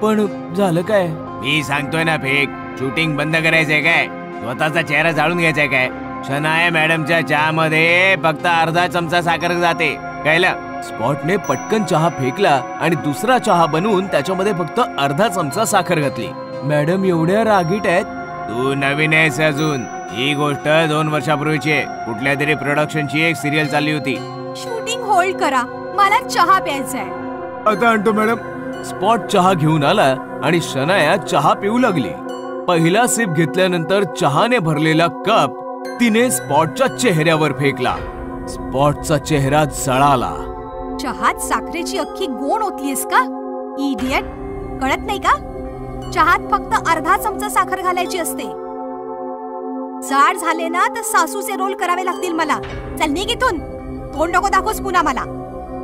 पण झालं काय? मी सांगतोय ना, फेक. शूटिंग बंद करायचंय काय? स्वतःचा चेहरा जाळून घ्यायचाय काय? शनाया मॅडमच्या चहामध्ये फक्त अर्धा चमचा साखर जाते, कळलं? स्पॉटने पटकन चहा फेकला आणि दुसरा चहा बनवून त्याच्यामध्ये फक्त अर्धा चमचा साखर घातली. मॅडम एवढ्या रागीट आहेत? तू नवीन आहेस अजून. ही गोष्ट 2 वर्षापूर्वीची आहे. कुठल्या तरी प्रोडक्शनची एक सिरियल चालली होती. शूटिंग होल्ड करा, मला चहा प्यायचा आहे. आता आणतो मॅडम. स्पॉट चहा घेऊन आला आणि शनाया चहा पिऊ लागली. पहिला सिप घेतल्यानंतर चहाने भरलेला कप तिने स्पॉटच्या चेहऱ्यावर फेकला. स्पॉटचा चेहरा जळाला. चहात साखरेची अख्खी गोण ओतलीस का इडियट? कळत नाही का? चहात फक्त अर्धा चमचा साखर घालायची असते. जाड झाले ना तर सासूचे रोल करावे लागतील मला. चल निघ इथून. तोंड नको दाखवस पुन्हा मला.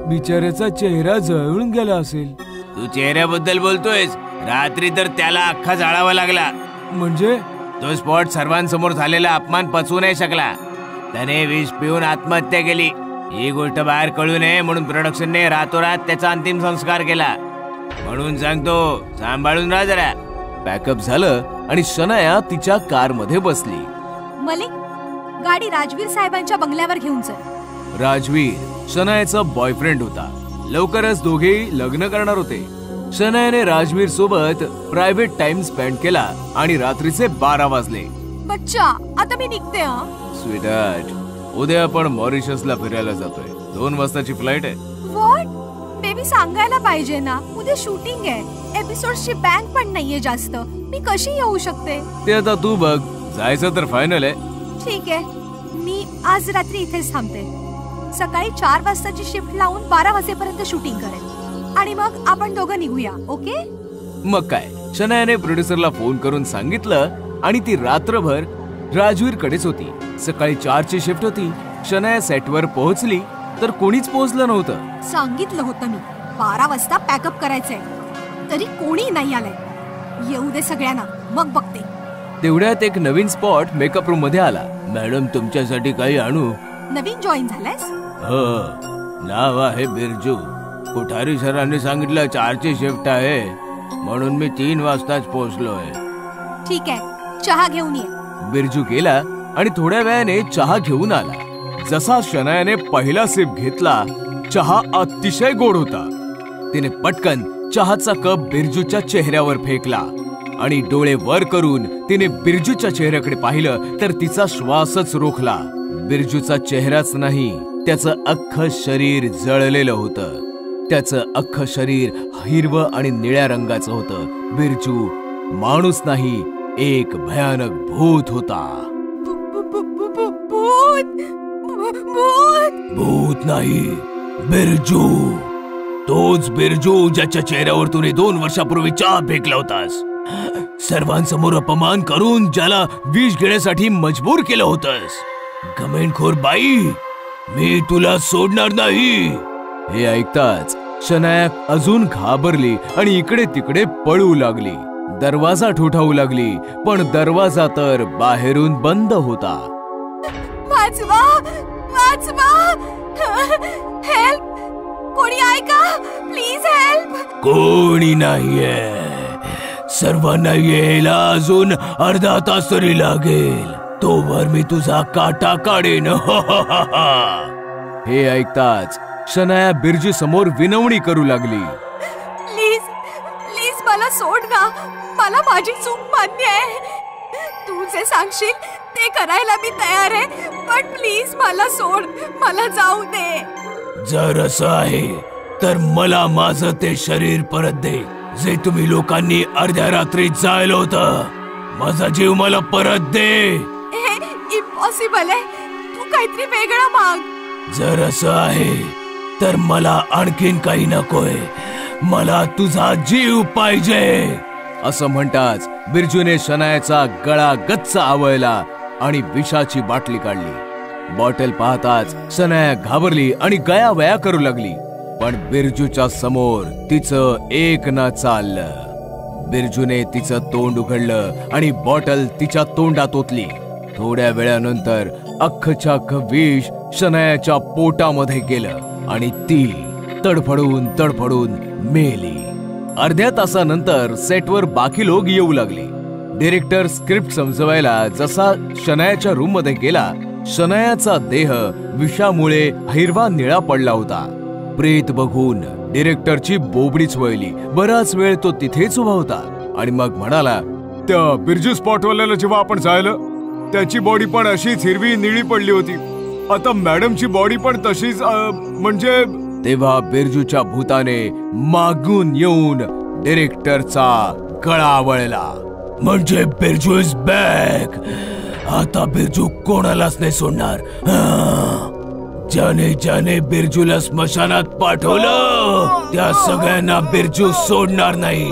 बिचाऱ्याचा चेहरा जळून गेला असेल. तू चेहऱ्याबद्दल बोलतोयस? रात्री तर त्याला अख्खा जाळावा लागला. म्हणजे? तो स्पॉट सर्वांसमोर झालेला अपमान पचवू नाही शकला. त्याने विष पिऊन आत्महत्या केली. ही गोष्ट बाहेर कळू नये म्हणून प्रोडक्शनने रातोरात त्याचा अंतिम संस्कार केला. म्हणून सांगतो, सांभाळून राहा जरा. पॅकअप झालं आणि शनाया तिच्या कार मध्ये बसली. मलिक, गाडी राजवीर साहेबांच्या बंगल्यावर घेऊन चल. राजवीर शनायाचा बॉयफ्रेंड होता. लवकरच दोघेही लग्न करणार होते. शनायाने राजवीर सोबत प्रायव्हेट टाइम स्पेंड केला आणि रात्रीचे 12 वाजले. बच्चा, आता मी निघते. स्वीटहार्ट, उद्या आपण मॉरिशसला फिरायला जातोय. 2 वाजताची फ्लाईट आहे. व्हॉट? बेबी सांगायला पाहिजे ना, उद्या शूटिंग आहे. एपिसोड्सची बँक पण नाहीये जास्त. मी कशी येऊ शकते? ते आता तू बघ. जायचं तर फायनल आहे. ठीक आहे, मी आज रात्री इथेच थांबते. सकाळी 4 वाजताची शिफ्ट लावून 12 वाजेपर्यंत शूटिंग करेन आणि मग आपण दोघं निघूया. ओके? मग काय, शनायाने प्रोड्युसरला फोन करून सांगितलं आणि ती रात्रभर राजवीर कडेच होती. सकाळी 4ची शिफ्ट होती. शनाया सेटवर पोहोचली तर कोणीच पोहोचलं नव्हतं. सांगितलं होतं मी 12 वाजता पॅकअप करायचंय, तरी कोणी नाही आलंय. येऊ दे सगळ्यांना, मग बघते. तेवढ्यात एक नवीन स्पॉट मेकअप रूम मध्ये आला. मॅडम, तुमच्यासाठी काही आणू? नवीन जॉईन झालायस? हो, नाव आहे बिरजू. कोठारी सरांनी सांगितलं 4ची शिफ्ट आहे म्हणून मी 3 वाजताच पोहोचलोय. ठीक आहे, चहा घेऊन ये. बिरजू गेला आणि थोड्या वेळाने चहा घेऊन आला. जसा शनायाने पहिला सिप घेतला, चहा अतिशय गोड होता. तिने पटकन चहाचा कप बिरजूच्या चेहऱ्यावर फेकला आणि डोळे वर करून तिने बिरजूच्या चेहऱ्याकडे पाहिलं तर तिचा श्वासच रोखला. बिरजूचा चेहराच नाही, त्याचं अख्खं शरीर जळलेलं होतं. त्याचं अख्खं शरीर हिरवं आणि निळ्या रंगाचं होतं. बिरजू माणूस नाही, एक भयानक भूत होता. भूत नाही, बिरजू. तोच बिरजू ज्याच्या चेहऱ्यावर तुने 2 वर्षापूर्वी चहा फेकला होतास. सर्वांसमोर अपमान करून ज्याला विष घेण्यासाठी मजबूर केलं होतंस. घमेंडखोर बाई, मी तुला सोडणार नाही. हे ऐकताच शनाया अजून घाबरली आणि इकडे तिकडे पळू लागली. दरवाजा ठोठावू लागली, पण दरवाजा तर बाहेरून बंद होता. वाचवा, वाचवा, हेल्प, कोणी आहे का? Please help. कोणी नाहीये. सर्वांना यायला अजून अर्धा तास तरी लागेल. तोवर मी तुझा काटा काढेन. हे ऐकताच शनाया बिरजू समोर विनवणी करू लागली. प्लीज, प्लीज मला सोड ना. मला माझी चूक मान्य आहे. तू जे सांगशील ते करायला मी तयार आहे, पण प्लीज मला सोड, मला जाऊ दे. जर असं आहे तर मला माझं ते शरीर परत दे, जे तुम्ही लोकांनी अर्ध्या रात्रीत जायला होतं. माझा जीव मला परत दे. हे इम्पॉसिबल आहे. तू काहीतरी वेगळं माग. जर असं आहे तर मला आणखीन काही नकोय. मला तुझा जीव पाहिजे. असं म्हणताच बिरजूने शनायाचा गळा गच्च आवळला आणि विषाची बाटली काढली. बॉटल पाहताच शनाया घाबरली आणि गयावया करू लागली. पण बिरजूच्या समोर तिचं एक न चाललं. बिरजूने तिचं तोंड उघडलं आणि बॉटल तिच्या तोंडात ओतली. थोड्या वेळानंतर अख्खच्या अख्ख विष शनायाच्या पोटामध्ये गेलं आणि ती तडफडून तडफडून मेली. अर्ध्या तासानंतर सेटवर बाकी लोक येऊ लागले. डिरेक्टर स्क्रिप्ट समजवायला जसा शनायाच्या रूम मध्ये गेला, शनायाचा देह विषामुळे हिरवा निळा पडला होता. प्रेत बघून डिरेक्टरची बोबडीच वळली. बराच वेळ तो तिथेच उभा होता आणि मग म्हणाला, त्या बिरजू स्पॉटवाल्याला जेव्हा आपण जायलं, त्याची बॉडी पण अशीच हिरवी निळी पडली होती. आता मॅडमची बॉडी पण तशीच, म्हणजे. तेव्हा बिरजूच्या भूताने मागून येऊन डिरेक्टरचा गळा आवळला. म्हणजे बिरजू इज बॅक. आता बिरजू कोणालाच नाही सोडणार. ज्याने ज्याने बिरजूला स्मशानात पाठवलं त्या सगळ्यांना बिरजू सोडणार नाही.